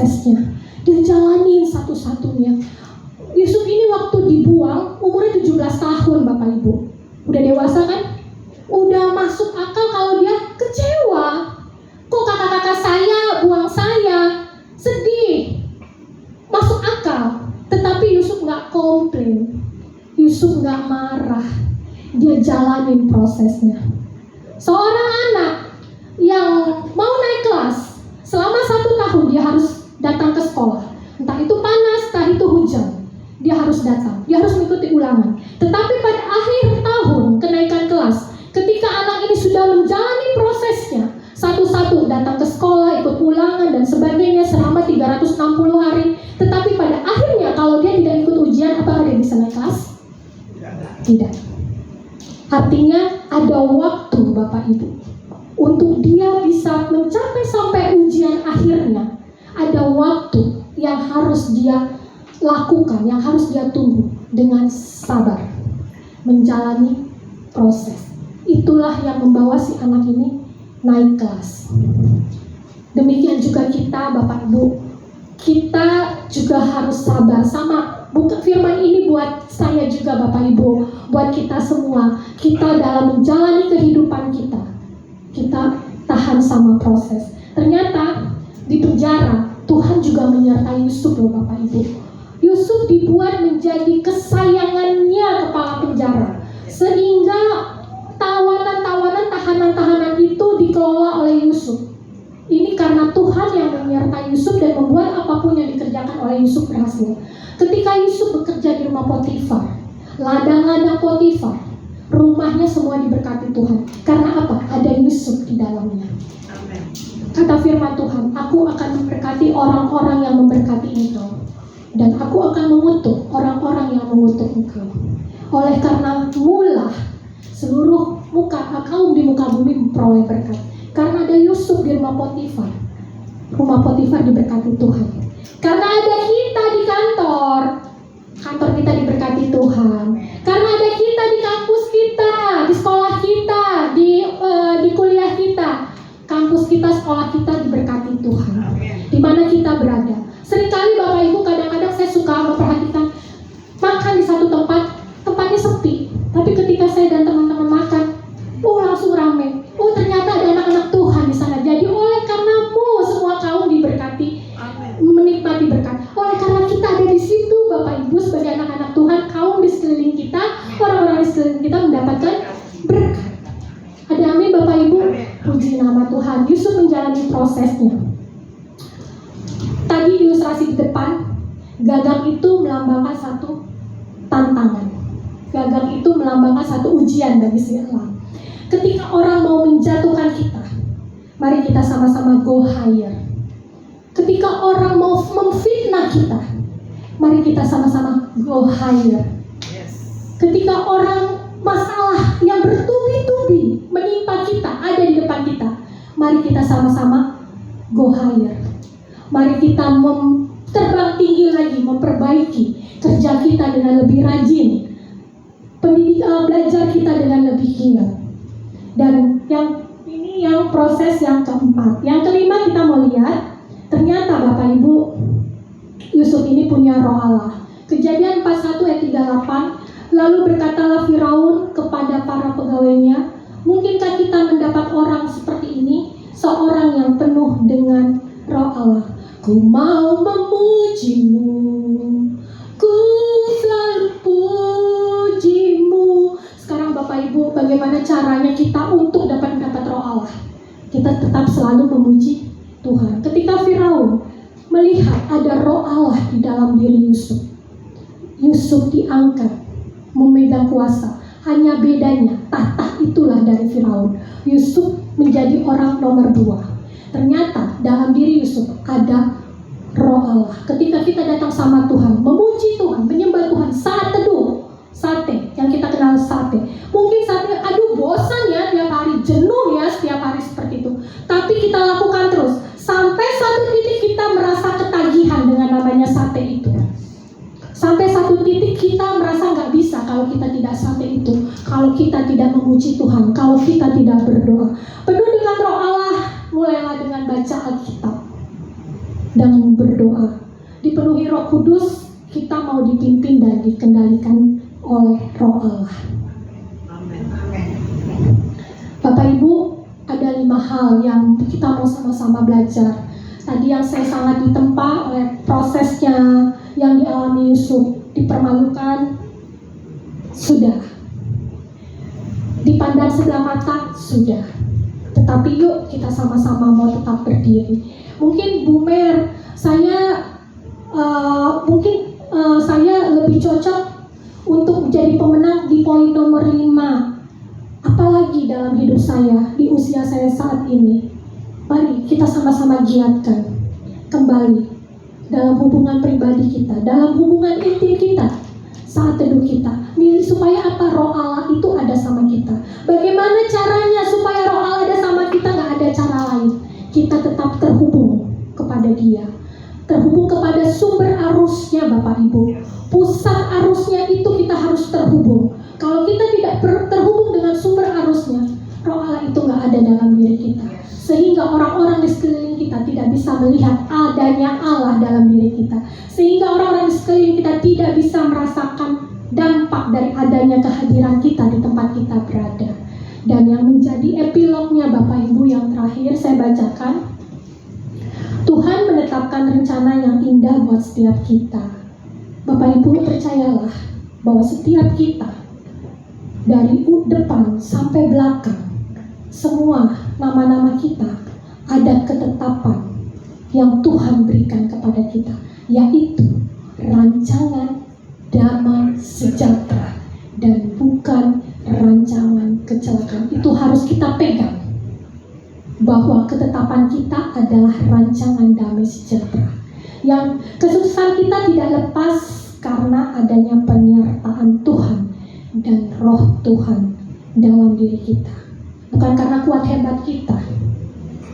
prosesnya. Dia jalanin satu-satunya. Yusuf ini waktu dibuang umurnya 17 tahun Bapak Ibu. Udah dewasa kan? Udah masuk akal kalau dia kecewa. Kok kakak-kakak saya buang saya? Sedih. Masuk akal. Tetapi Yusuf gak komplain. Yusuf gak marah. Dia jalanin prosesnya. Seorang anak yang mau naik kelas, selama 1 tahun dia harus datang ke sekolah. Entah itu panas, entah itu hujan, dia harus datang, dia harus mengikuti ulangan. Tetapi pada akhir tahun kenaikan kelas, ketika anak ini sudah menjalani prosesnya, satu-satu datang ke sekolah, ikut ulangan dan sebagainya selama 360 hari. Tetapi pada akhirnya kalau dia tidak ikut ujian, apakah dia bisa naik kelas? Tidak. Artinya ada waktu Bapak Ibu untuk dia bisa mencapai sampai ujian akhirnya. Ada waktu yang harus dia lakukan, yang harus dia tunggu dengan sabar, menjalani proses. Itulah yang membawa si anak ini naik kelas. Demikian juga kita Bapak Ibu, kita juga harus sabar. Sama, bukan firman ini buat saya juga Bapak Ibu, buat kita semua. Kita dalam menjalani kehidupan kita, kita tahan sama proses. Ternyata di penjara Tuhan juga menyertai Yusuf loh Bapak Ibu. Yusuf dibuat menjadi kesayangannya kepala penjara, sehingga tawanan-tawanan, tahanan-tahanan itu dikelola oleh Yusuf. Ini karena Tuhan yang menyertai Yusuf dan membuat apapun yang dikerjakan oleh Yusuf berhasil. Ketika Yusuf bekerja di rumah Potifar, ladang-ladang Potifar, rumahnya semua diberkati Tuhan. Karena apa? Ada Yusuf di dalamnya. Kata firman Tuhan, aku akan memberkati orang-orang yang memberkati engkau, dan aku akan mengutuk orang-orang yang mengutuk engkau. Oleh karena mulah seluruh kaum di muka bumi memperoleh berkat. Karena ada Yusuf di rumah Potifar diberkati Tuhan. Karena ada kita di kantor kita diberkati Tuhan. Karena ada kita di kampus kita, di sekolah kita, di kuliah kita, kampus kita, sekolah kita diberkati Tuhan. Di mana kita berada. Seringkali Bapak Ibu, kadang-kadang saya suka memperhatikan makan di satu tempat, tempatnya sepi. Tapi ketika saya dan teman-teman makan, langsung rame. Ternyata ada anak-anak Tuhan di sana. Jadi oleh karenamu semua kaum diberkati, menikmati berkat. Oleh karena kita ada di situ Bapak Ibu sebagai anak-anak Tuhan, kaum di sekeliling kita, orang-orang di sekeliling kita mendapatkan berkat. Ada amin Bapak Ibu. Puji nama Tuhan. Yusuf menjalani prosesnya. Tadi ilustrasi di depan, gagang itu melambangkan satu tantangan. Gagang itu melambangkan satu ujian bagi si elang. Ketika orang mau menjatuhkan kita, mari kita sama-sama go higher. Ketika orang mau memfitnah kita, mari kita sama-sama go higher. Ketika orang masalah yang bertubi-tubi menimpa kita, ada di depan kita, mari kita sama-sama go higher. Mari kita terbang tinggi lagi, memperbaiki kerja kita dengan lebih rajin, belajar kita dengan lebih giat. Dan yang proses yang keempat. Yang kelima kita mau lihat, ternyata Bapak Ibu, Yusuf ini punya roh Allah. Kejadian 41 ayat 38, lalu berkatalah Firaun kepada para pegawainya, mungkinkah kita mendapat orang seperti ini, seorang yang penuh dengan roh Allah. Ku mau memujimu, ku selalu pujimu. Sekarang Bapak Ibu, bagaimana caranya kita untuk dapat roh Allah? Kita tetap selalu memuji Tuhan. Ketika Firaun melihat ada roh Allah di dalam diri Yusuf, Yusuf diangkat memegang kuasa. Hanya bedanya tahta itulah dari Firaun. Yusuf menjadi orang nomor 2. Ternyata dalam diri Yusuf ada roh Allah. Ketika kita datang sama Tuhan, memuji Tuhan, menyembah Tuhan, saat teduh, sate, yang kita kenal sate. Mungkin saatnya, bosan ya tiap hari, jenuh ya setiap hari seperti itu. Tapi kita lakukan terus, sampai satu titik kita merasa ketagihan dengan namanya sate itu. Sampai satu titik kita merasa nggak bisa kalau kita tidak sate itu, kalau kita tidak memuji Tuhan, kalau kita tidak berdoa. Penuh dengan roh Allah, mulailah dengan baca Alkitab. dengan berdoa. Dipenuhi Roh Kudus, kita mau dipimpin dan dikendalikan oleh Roh Allah. Bapak Ibu, ada 5 hal yang kita mau sama-sama belajar. Tadi yang saya sangat ditempa oleh prosesnya yang dialami Yusuf, dipermalukan, sudah. Dipandang sebelah mata, sudah. Tetapi yuk kita sama-sama mau tetap berdiri. Mungkin Bu Mer, saya lebih cocok untuk menjadi pemenang di poin nomor 5. Apalagi dalam hidup saya, di usia saya saat ini. Mari kita sama-sama giatkan kembali dalam hubungan pribadi kita, dalam hubungan intim kita, saat teduh kita. Supaya apa? Roh Allah itu ada sama kita. Bagaimana caranya supaya Roh Allah ada sama kita? Gak ada cara lain. Kita tetap terhubung kepada Dia, terhubung kepada sumber arusnya, Bapak Ibu. Pusat arusnya itu kita harus terhubung. Kalau kita tidak terhubung dengan sumber arusnya, Roh Allah itu gak ada dalam diri kita. Sehingga orang-orang di sekeliling kita tidak bisa melihat adanya Allah dalam diri kita. Sehingga orang-orang di sekeliling kita tidak bisa merasakan dampak dari adanya kehadiran kita di tempat kita berada. Dan yang menjadi epilognya Bapak Ibu yang terakhir saya bacakan. Tuhan menetapkan rencana yang indah buat setiap kita. Bapak Ibu percayalah bahwa setiap kita dari depan sampai belakang, semua nama-nama kita ada ketetapan yang Tuhan berikan kepada kita, yaitu rancangan damai sejahtera dan bukan rancangan kecelakaan. Itu harus kita pegang, bahwa ketetapan kita adalah rancangan damai sejahtera. Yang kesuksesan kita tidak lepas karena adanya penyertaan Tuhan dan Roh Tuhan dalam diri kita. Bukan karena kuat hebat kita,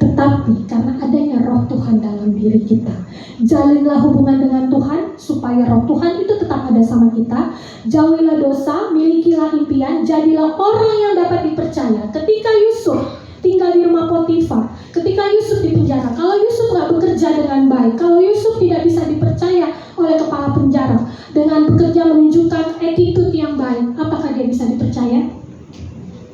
tetapi karena adanya Roh Tuhan dalam diri kita. Jalinlah hubungan dengan Tuhan supaya Roh Tuhan itu tetap ada sama kita. Jauhilah dosa, milikilah impian, jadilah orang yang dapat dipercaya. Ketika Yusuf tinggal di rumah Potifar, ketika Yusuf di penjara, kalau Yusuf nggak bekerja dengan baik, kalau Yusuf tidak bisa dipercaya oleh kepala penjara dengan bekerja menunjukkan attitude yang baik, apakah dia bisa dipercaya?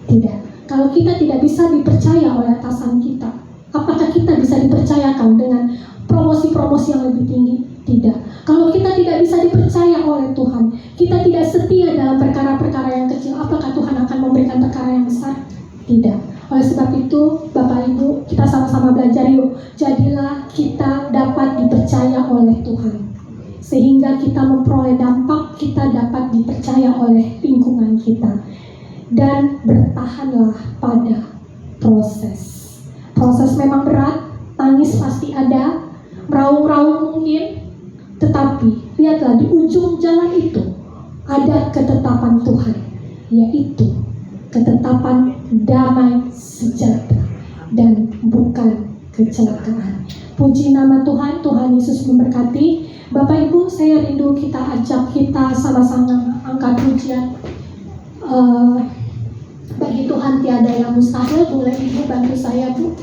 Tidak. Kalau kita tidak bisa dipercaya oleh atasan kita, apakah kita bisa dipercayakan dengan promosi-promosi yang lebih tinggi? Tidak. Kalau kita tidak bisa dipercaya oleh Tuhan, kita tidak setia dalam perkara-perkara yang kecil, apakah Tuhan akan memberikan perkara yang besar? Tidak. Oleh sebab itu, Bapak Ibu, kita sama-sama belajar yuk. Jadilah kita dapat dipercaya oleh Tuhan, sehingga kita memperoleh dampak, kita dapat dipercaya oleh lingkungan kita. Dan bertahanlah pada proses. Proses memang berat, tangis pasti ada, meraung-raung mungkin, tetapi lihatlah di ujung jalan itu ada ketetapan Tuhan, yaitu ketetapan damai sejahtera dan bukan kecelakaan. Puji nama Tuhan, Tuhan Yesus memberkati. Bapak Ibu, saya rindu kita ajak kita sama-sama angkat pujian. Bagi Tuhan tiada yang mustahil. Boleh Ibu bantu saya, Bu?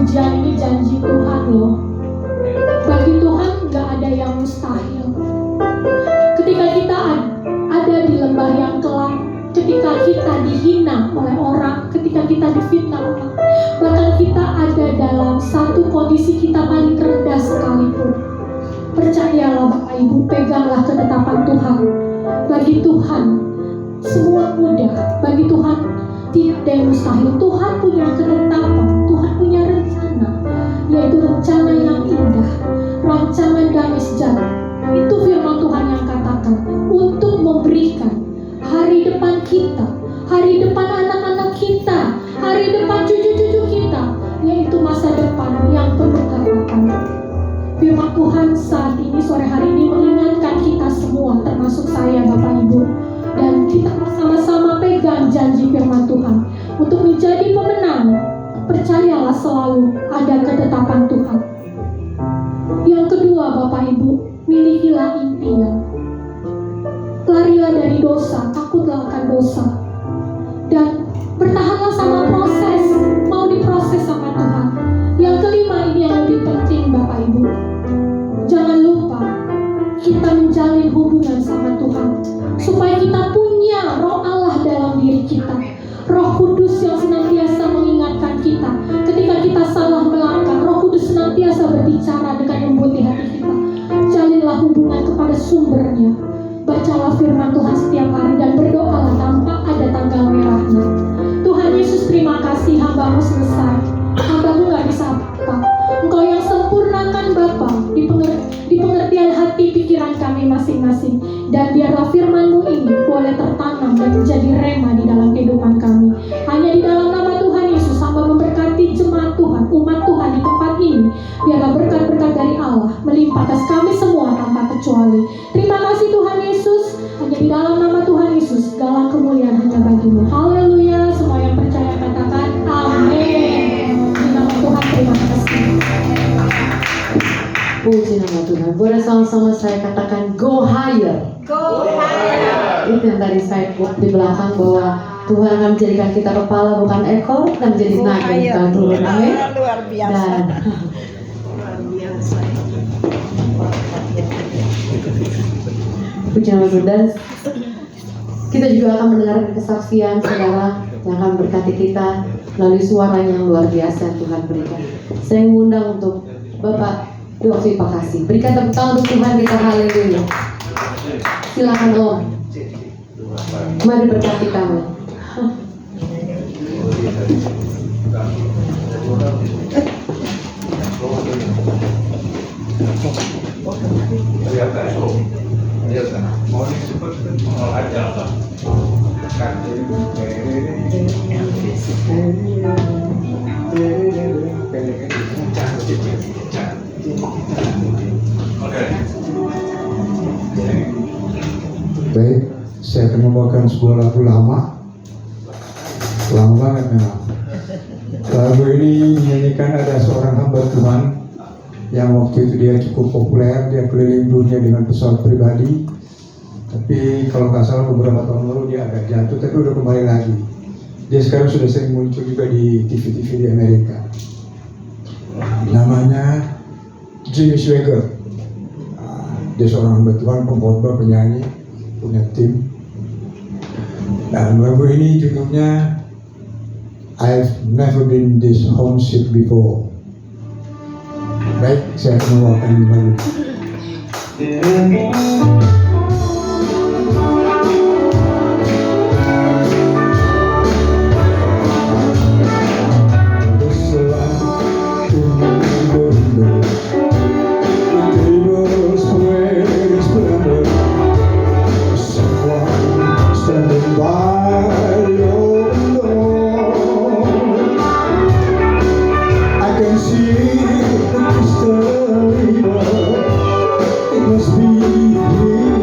pujian ini janji Tuhan loh. Bagi Tuhan nggak ada yang mustahil. Ketika kita ada di lembah yang kelam, ketika kita dihina oleh orang, ketika kita difitnah orang, bahkan kita ada dalam satu kondisi kita paling rendah sekalipun, percayalah Bapak Ibu, peganglah ketetapan Tuhan. Bagi Tuhan semua mudah, bagi Tuhan tidak ada yang mustahil. Tuhan punya ketetapan, Tuhan punya rencana, yaitu rencana yang indah, rancangan damai sejahtera. Itu firman Tuhan yang katakan, untuk memberikan hari depan kita, hari depan anak-anak kita, hari depan cucu-cucu kita, yaitu masa depan yang penuh harapan. Firman Tuhan saat ini, sore hari ini mengingatkan kita semua, termasuk saya Bapak Ibu, dan kita bersama-sama pegang janji firman Tuhan untuk menjadi pemenang. Percayalah selalu ada ketetapan Tuhan. Yang kedua Bapak Ibu, milikilah impian. Larilah dari dosa, takutlah akan dosa, dan bertahanlah sama proses, mau diproses sama Tuhan. Yang kelima, ini yang lebih penting Bapak Ibu, jangan lupa kita menjalin hubungan sama Tuhan, supaya kita punya Roh Allah dalam diri kita, Roh Kudus yang senantiasa mengingatkan kita ketika kita salah melangkah. Roh Kudus senantiasa berbicara dengan lembut di hati kita. Jalinlah hubungan kepada sumbernya. Bacalah firman Tuhan setiap hari dan berdoalah tanpa ada tanggal merahnya. Tuhan Yesus, terima kasih, hambamu selesai. Hambamu gak bisa apa-apa. Engkau yang sempurnakan Bapa di pengertian hati pikiran kami masing-masing. Dan biarlah firman-Mu ini boleh tertanam dan menjadi rema di dalam kehidupan kami. Hanya di dalam nama Tuhan Yesus, hamba memberkati jemaat Tuhan, umat Tuhan di tempat ini. Biarlah berkat-berkat dari Allah melimpah atas kami semua tanpa kecuali. Terima kasih Tuhan Yesus. Hanya di dalam nama Tuhan Yesus, segala kemuliaan hanya bagi-Mu. Haleluya. Semua yang percaya katakan amin. Di nama Tuhan, terima kasih. Puji nama Tuhan. Boleh sama-sama saya katakan go higher. Go higher. Itu yang tadi saya buat di belakang, bahwa Tuhan akan menjadikan kita kepala bukan ekor, dan menjadi naik dan kita turun. Amin. Luar biasa. Dan Luar biasa. puji nama Tuhan. Dan kita juga akan mendengar kesaksian saudara yang akan berkati kita melalui suara yang luar biasa yang Tuhan berikan. Saya mengundang untuk Bapak Yofi Pakasi. Berikan tepuk tangan untuk Tuhan kita, haleluya. Silakan Om. Mari berkati kami. Baik, saya akan membawakan sebuah lagu lama banget memang. Lagu ini dinyanyikan ada seorang hamba Tuhan yang waktu itu dia cukup populer, dia keliling dunia dengan pesawat pribadi. Tapi kalau nggak salah beberapa tahun lalu dia agak jatuh, tapi udah kembali lagi. Dia sekarang sudah sering muncul juga di TV-TV di Amerika. Namanya Jimmy Swaggart. Dia seorang hamba Tuhan, pengkhotbah, penyanyi, punya tim. Dan lagu ini judulnya I've Never Been This Homesick Before. Baik, saya akan membawakan lagu. It must be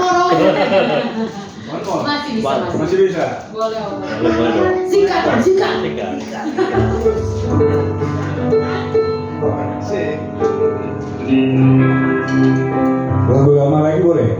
ngorong. Masih bisa, Masih bisa. Boleh, Om. Boleh dong. Sikat, Om, sikat. Sikat. Asik. Lagu lama lagi boleh?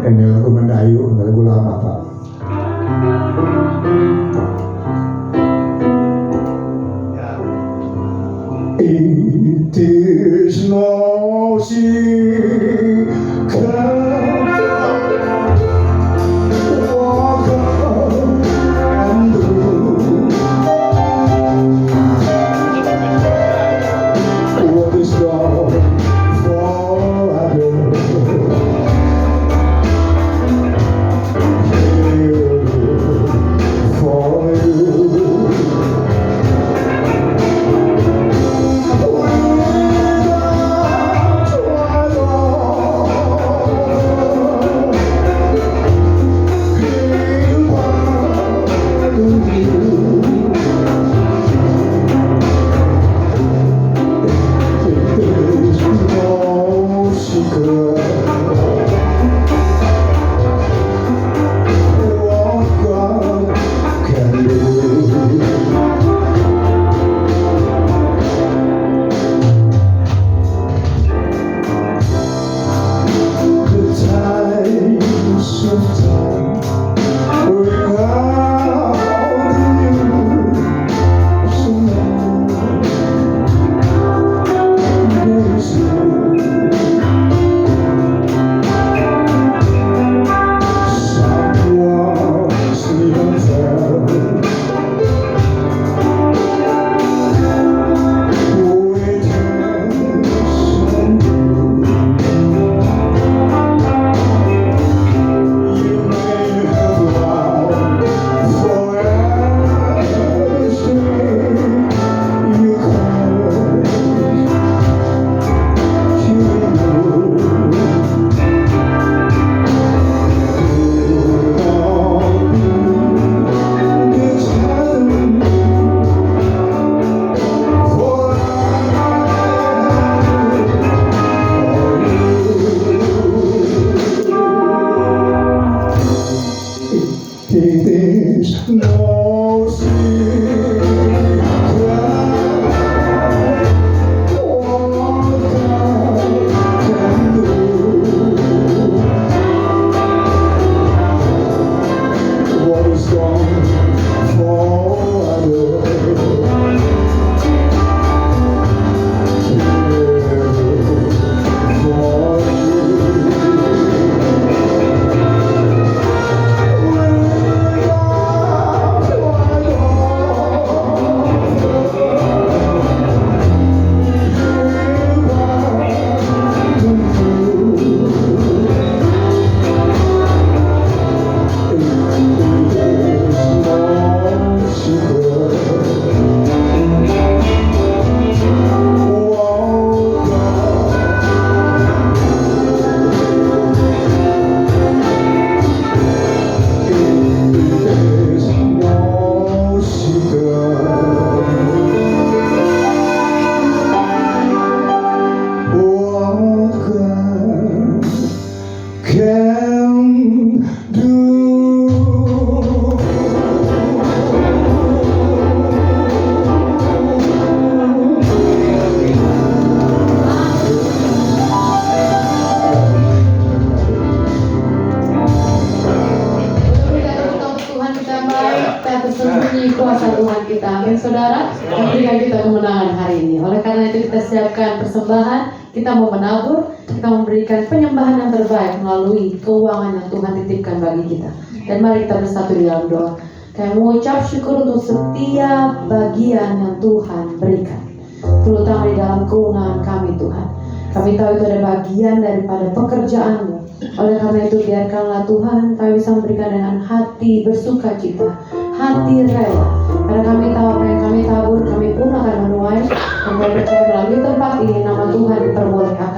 Ini lagu Mendayu, lagu lama Pak. It is no secret walk and do what is wrong for others. For you. It is no secret what I can do. What is gone for others. Can Tuhan kita baik, kita tersembunyi kuasa Tuhan kita. Amin saudara, berikan kita kemenangan hari ini. Oleh karena itu kita siapkan persembahan, kita mau menabur, kita memberikan penyembahan yang terbaik melalui keuangan yang Tuhan titipkan bagi kita. Dan mari kita bersatu di dalam doa. Kami mengucap syukur untuk setiap bagian yang Tuhan berikan, terutama di dalam keuangan kami Tuhan. Kami tahu itu ada bagian daripada pekerjaan-Mu. Oleh karena itu biarkanlah Tuhan kami bisa memberikan dengan hati bersuka cita, hati rela. Karena kami tahu apa yang kami tabur, kami pun akan menuai. Dan kami percaya melalui tempat ini nama Tuhan diperbolehkan.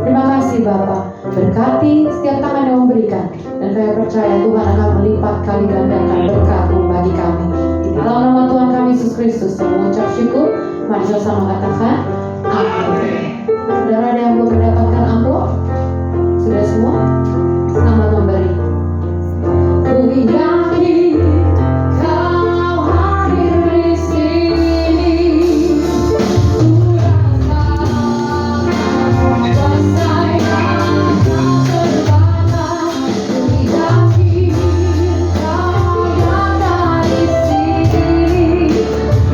Terima kasih kasih Bapa. Berkati setiap tangan yang memberikan. Dan kami percaya Tuhan akan melipat kali gandakan berkat-Mu bagi kami. Di dalam nama Tuhan kami Yesus Kristus, saya mengucap syukur. Mari sama katakan amin. Saudara ada yang belum mendapatkan amplop? Sudah semua? Selamat memberi. Ku yakin Kau hadir di sini. Ku rasakan kuasa yang tak terbatas. Ku yakin Kau ada di sini. Kemenangan terjadi di sini.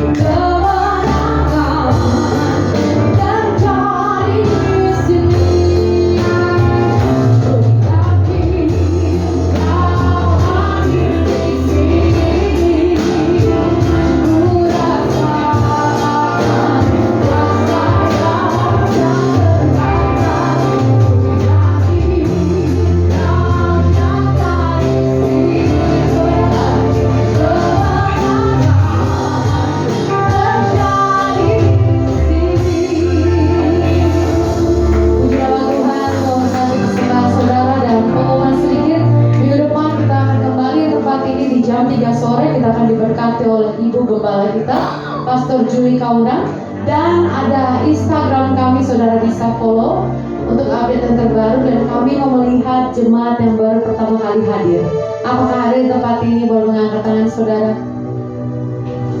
Ku yakin Kau hadir di sini. Ku rasakan kuasa yang tak terbatas. Ku yakin Kau nyata di sini. Puji nama Tuhan, Tuhan beserta saudara dan pengumuman sedikit. Minggu depan kita akan kembali tempat ini di jam 3 sore. Kita akan diberkati oleh Ibu Gembala kita, Pastor Juli Kaunang. Dan ada Instagram kami, saudara bisa follow untuk update yang terbaru. Dan kami mau melihat jemaat yang baru pertama kali hadir. Apakah hadir di tempat ini? Boleh mengangkat tangan saudara.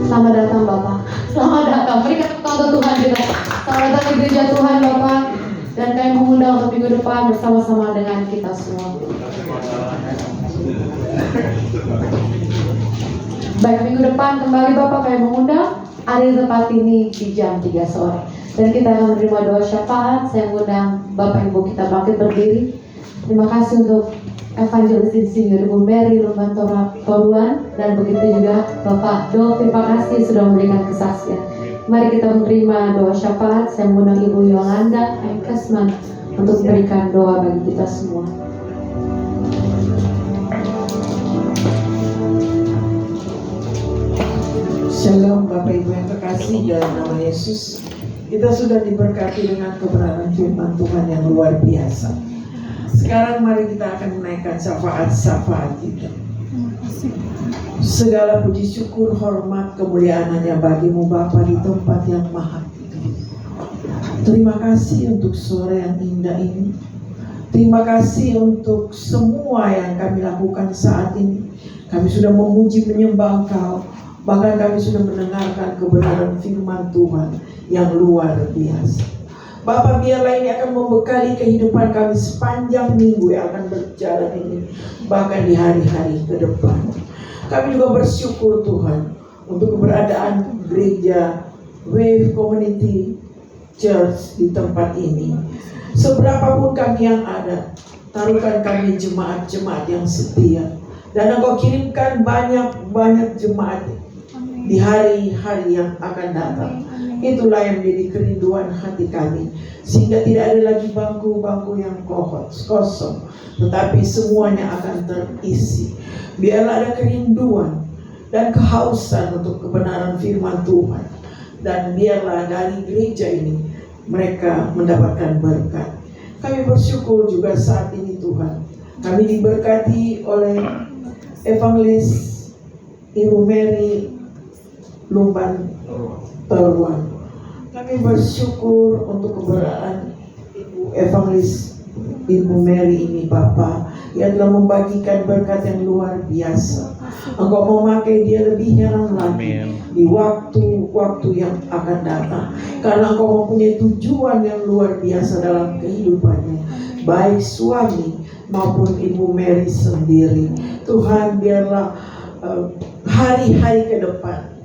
Selamat datang Bapak. Selamat datang. Berikan tepuk tangan untuk Tuhan kita. Selamat datang di gereja Tuhan Bapak. Dan kami mengundang untuk minggu depan bersama-sama dengan kita semua. Baik, minggu depan kembali Bapak kami mengundang ada di tempat ini di jam 3 sore. Dan kita akan menerima doa syafaat. Saya mengundang Bapak Ibu kita bangkit berdiri. Terima kasih untuk Evangelis Insinyur Ibu Mary Lumban Toruan, dan begitu juga Bapak Do. Terima kasih sudah memberikan kesaksian. Mari kita menerima doa syafaat. Saya mengundang Ibu Yolanda Enkesman untuk memberikan doa bagi kita semua. Shalom Bapak Ibu yang terkasih dalam nama Yesus. Kita sudah diberkati dengan kebenaran firman Tuhan yang luar biasa. Sekarang mari kita akan menaikkan syafaat-syafaat kita. Segala puji syukur, hormat, kemuliaan hanya bagimu Bapa di tempat yang maha tinggi. Terima kasih untuk sore yang indah ini. Terima kasih untuk semua yang kami lakukan saat ini. Kami sudah memuji menyembah Engkau. Bahkan kami sudah mendengarkan kebenaran firman Tuhan yang luar biasa. Bapak, biarlah ini akan membekali kehidupan kami sepanjang minggu yang akan berjalan ini, bahkan di hari-hari ke depan. Kami juga bersyukur Tuhan untuk keberadaan gereja Wave Community Church di tempat ini. Seberapapun kami yang ada, taruhkan kami jemaat-jemaat yang setia. Dan Engkau kirimkan banyak-banyak jemaat di hari-hari yang akan datang. Itulah yang menjadi kerinduan hati kami, sehingga tidak ada lagi bangku-bangku yang kosong, tetapi semuanya akan terisi. Biarlah ada kerinduan dan kehausan untuk kebenaran firman Tuhan, dan biarlah dari gereja ini mereka mendapatkan berkat. Kami bersyukur juga saat ini Tuhan, kami diberkati oleh Evangelis Ibu Mary Lumban Toruan. Kami bersyukur untuk keberadaan Ibu Evangelis Ibu Mary ini Bapa, yang telah membagikan berkat yang luar biasa. Engkau memakai dia lebih heran lagi di waktu-waktu yang akan datang, karena Engkau mempunyai tujuan yang luar biasa dalam kehidupannya, baik suami maupun Ibu Mary sendiri. Tuhan, biarlah hari-hari ke depan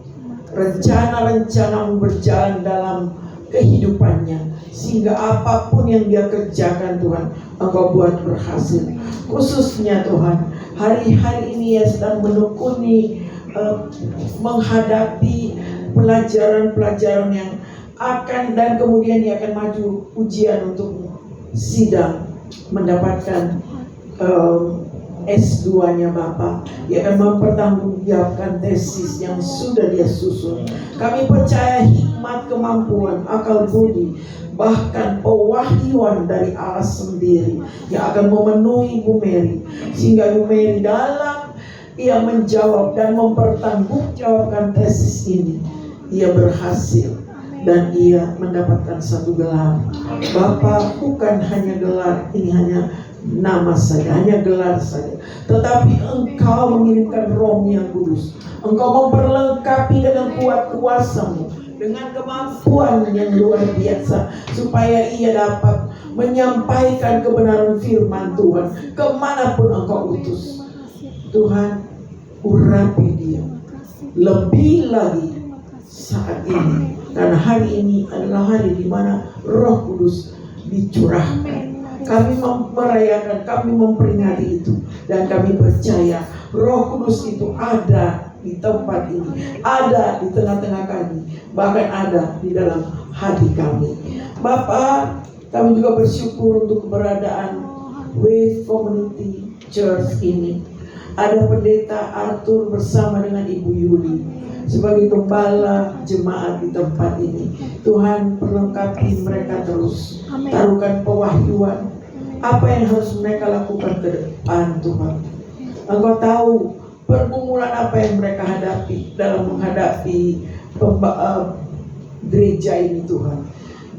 rencana-rencana berjalan dalam kehidupannya, sehingga apapun yang dia kerjakan Tuhan, Engkau buat berhasil. Khususnya Tuhan, hari-hari ini ia sedang menekuni menghadapi pelajaran-pelajaran yang akan, dan kemudian ia akan maju ujian untuk sidang, mendapatkan S2-nya Bapak. Dia akan mempertanggungjawabkan tesis yang sudah dia susun. Kami percaya hikmat, kemampuan, akal budi, bahkan pewahyuan dari Allah sendiri yang akan memenuhi Bu Mary, sehingga Bu Mary dalam ia menjawab dan mempertanggungjawabkan tesis ini, ia berhasil dan ia mendapatkan satu gelar. Bapak, bukan hanya gelar, ini hanya nama saja, hanya gelar saja, tetapi Engkau mengirimkan Roh yang Kudus. Engkau memperlengkapi dengan kuat kuasa-Mu, dengan kemampuan yang luar biasa, supaya ia dapat menyampaikan kebenaran firman Tuhan kemanapun Engkau utus. Tuhan, urapi dia lebih lagi saat ini, karena hari ini adalah hari di mana Roh Kudus dicurahkan. Kami merayakan, kami memperingati itu, dan kami percaya Roh Kudus itu ada di tempat ini, ada di tengah-tengah kami, bahkan ada di dalam hati kami. Bapak, kami juga bersyukur untuk keberadaan Wave Community Church ini. Ada pendeta Arthur bersama dengan Ibu Yuli sebagai gembala jemaat di tempat ini. Tuhan, perlengkapi mereka terus. Taruhkan pewahyuan apa yang harus mereka lakukan ke depan, Tuhan. Engkau tahu pergumulan apa yang mereka hadapi dalam menghadapi gereja ini, Tuhan.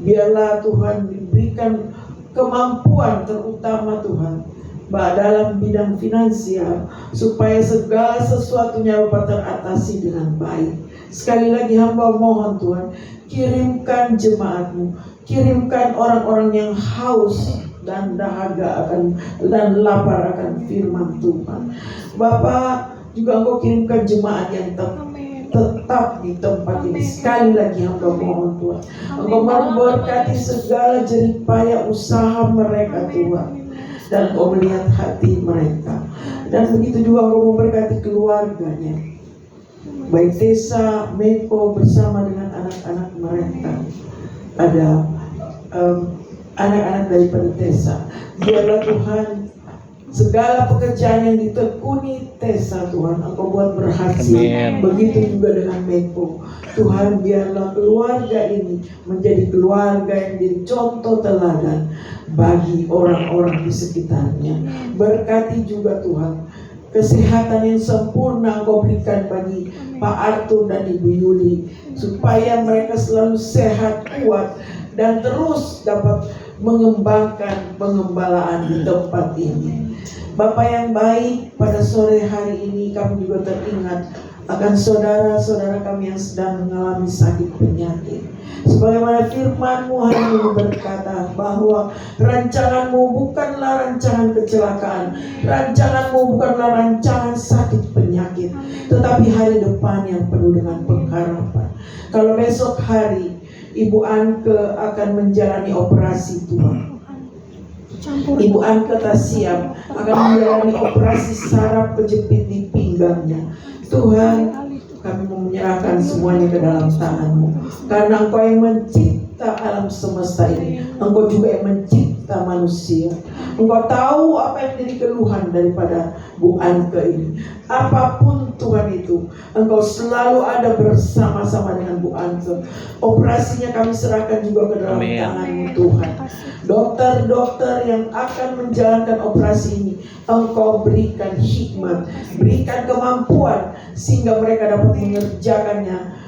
Biarlah Tuhan diberikan kemampuan terutama, Tuhan, dalam bidang finansial, supaya segala sesuatunya dapat teratasi dengan baik. Sekali lagi hamba mohon, Tuhan, kirimkan jemaat-Mu, kirimkan orang-orang yang haus dan dahaga dan lapar akan firman Tuhan. Bapak, juga Engkau kirimkan jemaat yang tetap di tempat ini. Sekali lagi hamba mohon, Tuhan, Engkau memberkati segala jeripaya usaha mereka, Tuhan, dan Engkau melihat hati mereka. Dan begitu juga Engkau memberkati keluarganya, baik Tessa, Meko bersama dengan anak-anak mereka. Ada anak-anak daripada Tessa. Biarlah Tuhan segala pekerjaan yang ditekuni Tessa, Tuhan, Engkau buat berhasil. Amin. Begitu juga dengan Meko. Tuhan, biarlah keluarga ini menjadi keluarga yang menjadi contoh teladan bagi orang-orang di sekitarnya. Berkati juga Tuhan kesehatan yang sempurna Engkau berikan bagi Pak Arthur dan Ibu Yuli, supaya mereka selalu sehat, kuat, dan terus dapat mengembangkan pengembalaan di tempat ini. Bapak yang baik, pada sore hari ini kami juga teringat akan saudara-saudara kami yang sedang mengalami sakit penyakit. Sebagaimana firman-Mu hari ini berkata bahwa rancangan-Mu bukanlah rancangan kecelakaan, rancangan-Mu bukanlah rancangan sakit penyakit, tetapi hari depan yang penuh dengan pengharapan. Kalau besok hari Ibu Anke akan menjalani operasi, Tuhan, Ibu Anke tak siap akan menjalani operasi saraf kejepit di pinggangnya. Tuhan, kami menyerahkan semuanya ke dalam tangan-Mu, karena Engkau yang mencipta alam semesta ini, Engkau juga yang mencipta manusia. Engkau tahu apa yang menjadi keluhan daripada Bu Anke ini. Apapun Tuhan itu, Engkau selalu ada bersama-sama dengan Bu Anke. Operasinya kami serahkan juga ke dalam tangan-Mu, Tuhan. Dokter-dokter yang akan menjalankan operasi ini, Engkau berikan hikmat, berikan kemampuan, sehingga mereka dapat mengerjakannya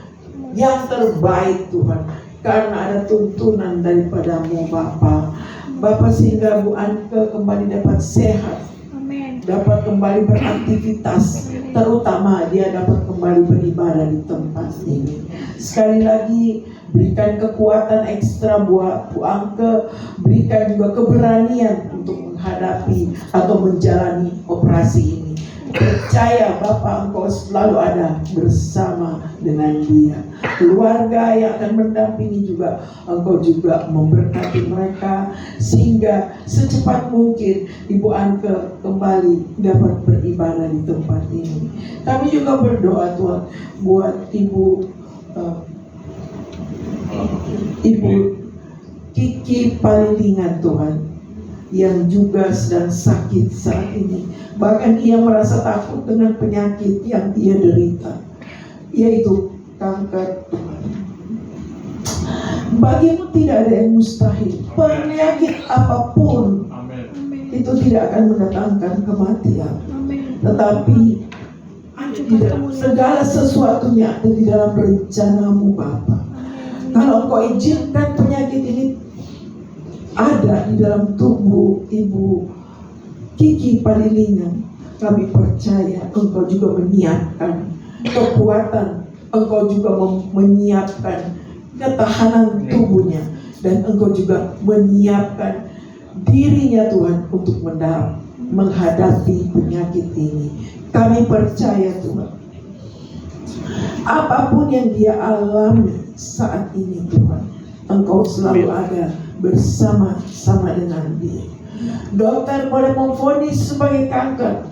yang terbaik, Tuhan, karena ada tuntunan daripada-Mu, Bapa, sehingga Bu Anke kembali dapat sehat, dapat kembali beraktivitas, terutama dia dapat kembali beribadah di tempat ini. Sekali lagi, berikan kekuatan ekstra buat Bu Anke, berikan juga keberanian untuk menghadapi atau menjalani operasi ini. Percaya Bapa, Engkau selalu ada bersama dengan dia. Keluarga yang akan mendampingi juga, Engkau juga memberkati mereka, sehingga secepat mungkin Ibu Anke kembali dapat beribadah di tempat ini. Kami juga berdoa, Tuhan, buat Ibu Kiki Palilingan, Tuhan. yang juga sedang sakit saat ini. Bahkan ia merasa takut dengan penyakit yang ia derita, yaitu kanker, Tuhan. Bagimu tidak ada yang mustahil. Penyakit apapun itu tidak akan mendatangkan kematian, tetapi segala sesuatunya ada di dalam rencanamu, Bapa. Kalau Engkau izinkan penyakit ini ada di dalam tubuh Ibu Kiki Palilingan, kami percaya Engkau juga menyiapkan kekuatan, Engkau juga menyiapkan ketahanan tubuhnya, dan Engkau juga menyiapkan dirinya, Tuhan, untuk menghadapi penyakit ini. Kami percaya, Tuhan, apapun yang dia alami saat ini, Tuhan, Engkau selalu ada bersama-sama dengan dia. Dokter boleh memvonis sebagai kanker,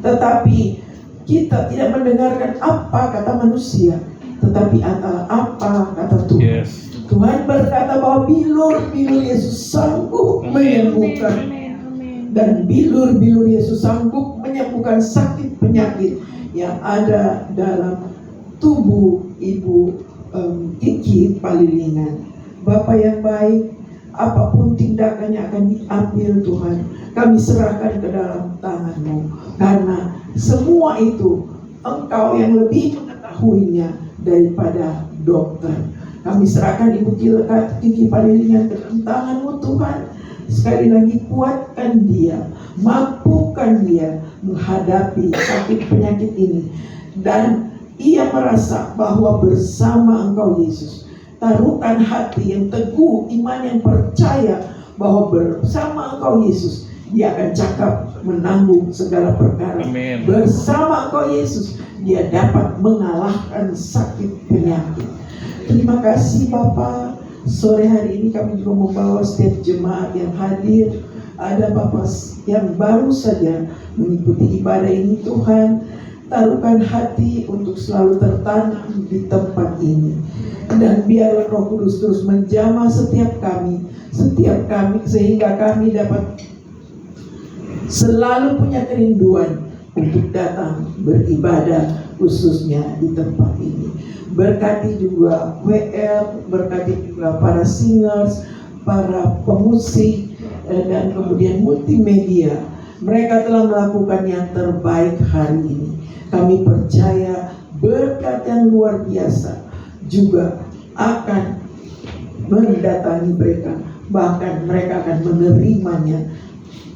tetapi kita tidak mendengarkan apa kata manusia, tetapi apa kata Tuhan. Tuhan berkata bahwa bilur-bilur Yesus sanggup menyembuhkan, dan bilur-bilur Yesus sanggup menyembuhkan sakit penyakit yang ada dalam tubuh Ibu Kiki Palilingan. Bapa yang baik, apapun tindakan yang akan diambil, Tuhan, kami serahkan ke dalam tangan-Mu, karena semua itu Engkau yang lebih mengetahuinya daripada dokter. Kami serahkan Ibu Kiki Palilingan ke dalam tangan-Mu, Tuhan. Sekali lagi kuatkan dia, mampukan dia menghadapi sakit penyakit ini, dan ia merasa bahwa bersama Engkau, Yesus, taruhkan hati yang teguh, iman yang percaya bahwa bersama Engkau, Yesus, dia akan cakap menanggung segala perkara. Amin. Bersama Engkau, Yesus, dia dapat mengalahkan sakit penyakit. Terima kasih Bapa. Sore hari ini kami juga membawa setiap jemaat yang hadir. Ada Bapa yang baru saja mengikuti ibadah ini, Tuhan, taruhkan hati untuk selalu tertanam di tempat ini, dan biarlah Roh Kudus terus menjamah setiap kami, sehingga kami dapat selalu punya kerinduan untuk datang beribadah, khususnya di tempat ini. Berkati juga WL, berkati juga para singers, para pemusik, dan kemudian multimedia. Mereka telah melakukan yang terbaik hari ini. Kami percaya berkat yang luar biasa juga akan mendatangi mereka. Bahkan mereka akan menerimanya.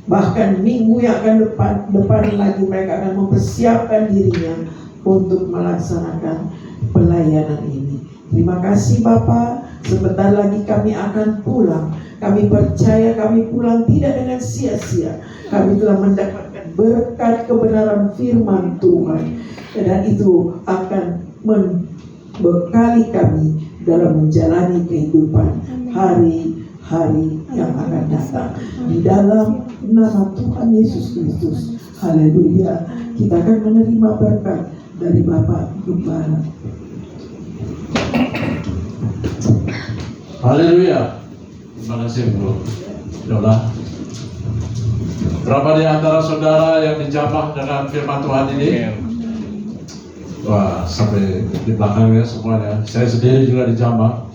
Bahkan minggu yang akan depan lagi mereka akan mempersiapkan dirinya untuk melaksanakan pelayanan ini. Terima kasih Bapa. Sebentar lagi kami akan pulang. Kami percaya kami pulang tidak dengan sia-sia. Kami telah mendapatkan berkat kebenaran firman Tuhan, dan itu akan membekali kami dalam menjalani kehidupan hari-hari yang akan datang. Di dalam nama Tuhan Yesus Kristus, haleluya, kita akan menerima berkat dari Bapak Gembala. Haleluya. Terima kasih Bro Dola. Berapa di antara saudara yang dijamah dengan firman Tuhan ini? Wah, sampai di belakangnya semuanya. Saya sendiri juga dijamah.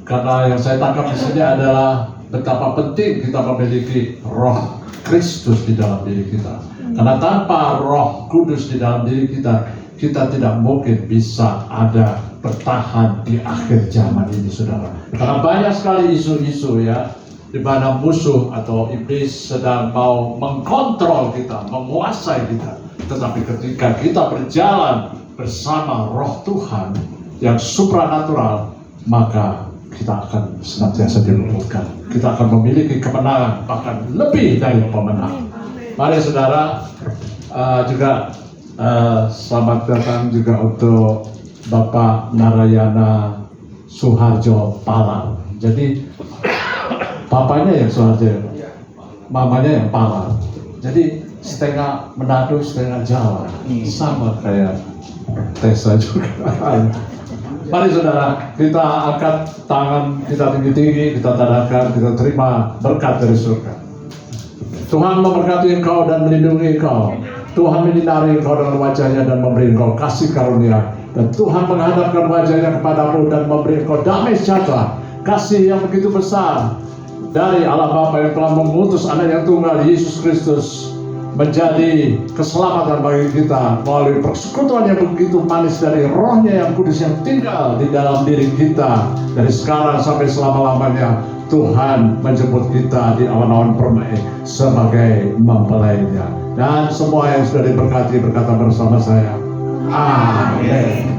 Karena yang saya tangkap di sini adalah betapa penting kita memiliki Roh Kristus di dalam diri kita. Karena tanpa Roh Kudus di dalam diri kita, kita tidak mungkin bisa ada bertahan di akhir zaman ini, saudara. Karena banyak sekali isu-isu ya, di mana musuh atau iblis sedang mau mengkontrol kita, menguasai kita. Tetapi ketika kita berjalan bersama Roh Tuhan yang supranatural, maka kita akan senantiasa diluluhkan. Kita akan memiliki kemenangan, bahkan lebih dari pemenang. Mari saudara, juga selamat datang juga untuk Bapak Narayana Suharjo Palar. Jadi bapaknya yang Suharjo, mamanya yang Palar. Jadi setengah Manado, setengah Jawa, sama kayak Tessa juga. Mari saudara, kita angkat tangan kita tinggi-tinggi, kita tadakan, kita terima berkat dari surga. Tuhan memberkati engkau dan melindungi engkau. Tuhan menyinari engkau dengan wajahnya dan memberi engkau kasih karunia. Dan Tuhan menghadapkan wajahnya kepadamu dan memberi engkau damai sejahtera. Kasih yang begitu besar dari Allah Bapa yang telah mengutus anak yang tunggal Yesus Kristus menjadi keselamatan bagi kita melalui persekutuan yang begitu manis dari Roh-Nya yang kudus yang tinggal di dalam diri kita dari sekarang sampai selama-lamanya. Tuhan menjemput kita di awan-awan permai sebagai mempelainya. Dan semua yang sudah diberkati berkata bersama saya, amin.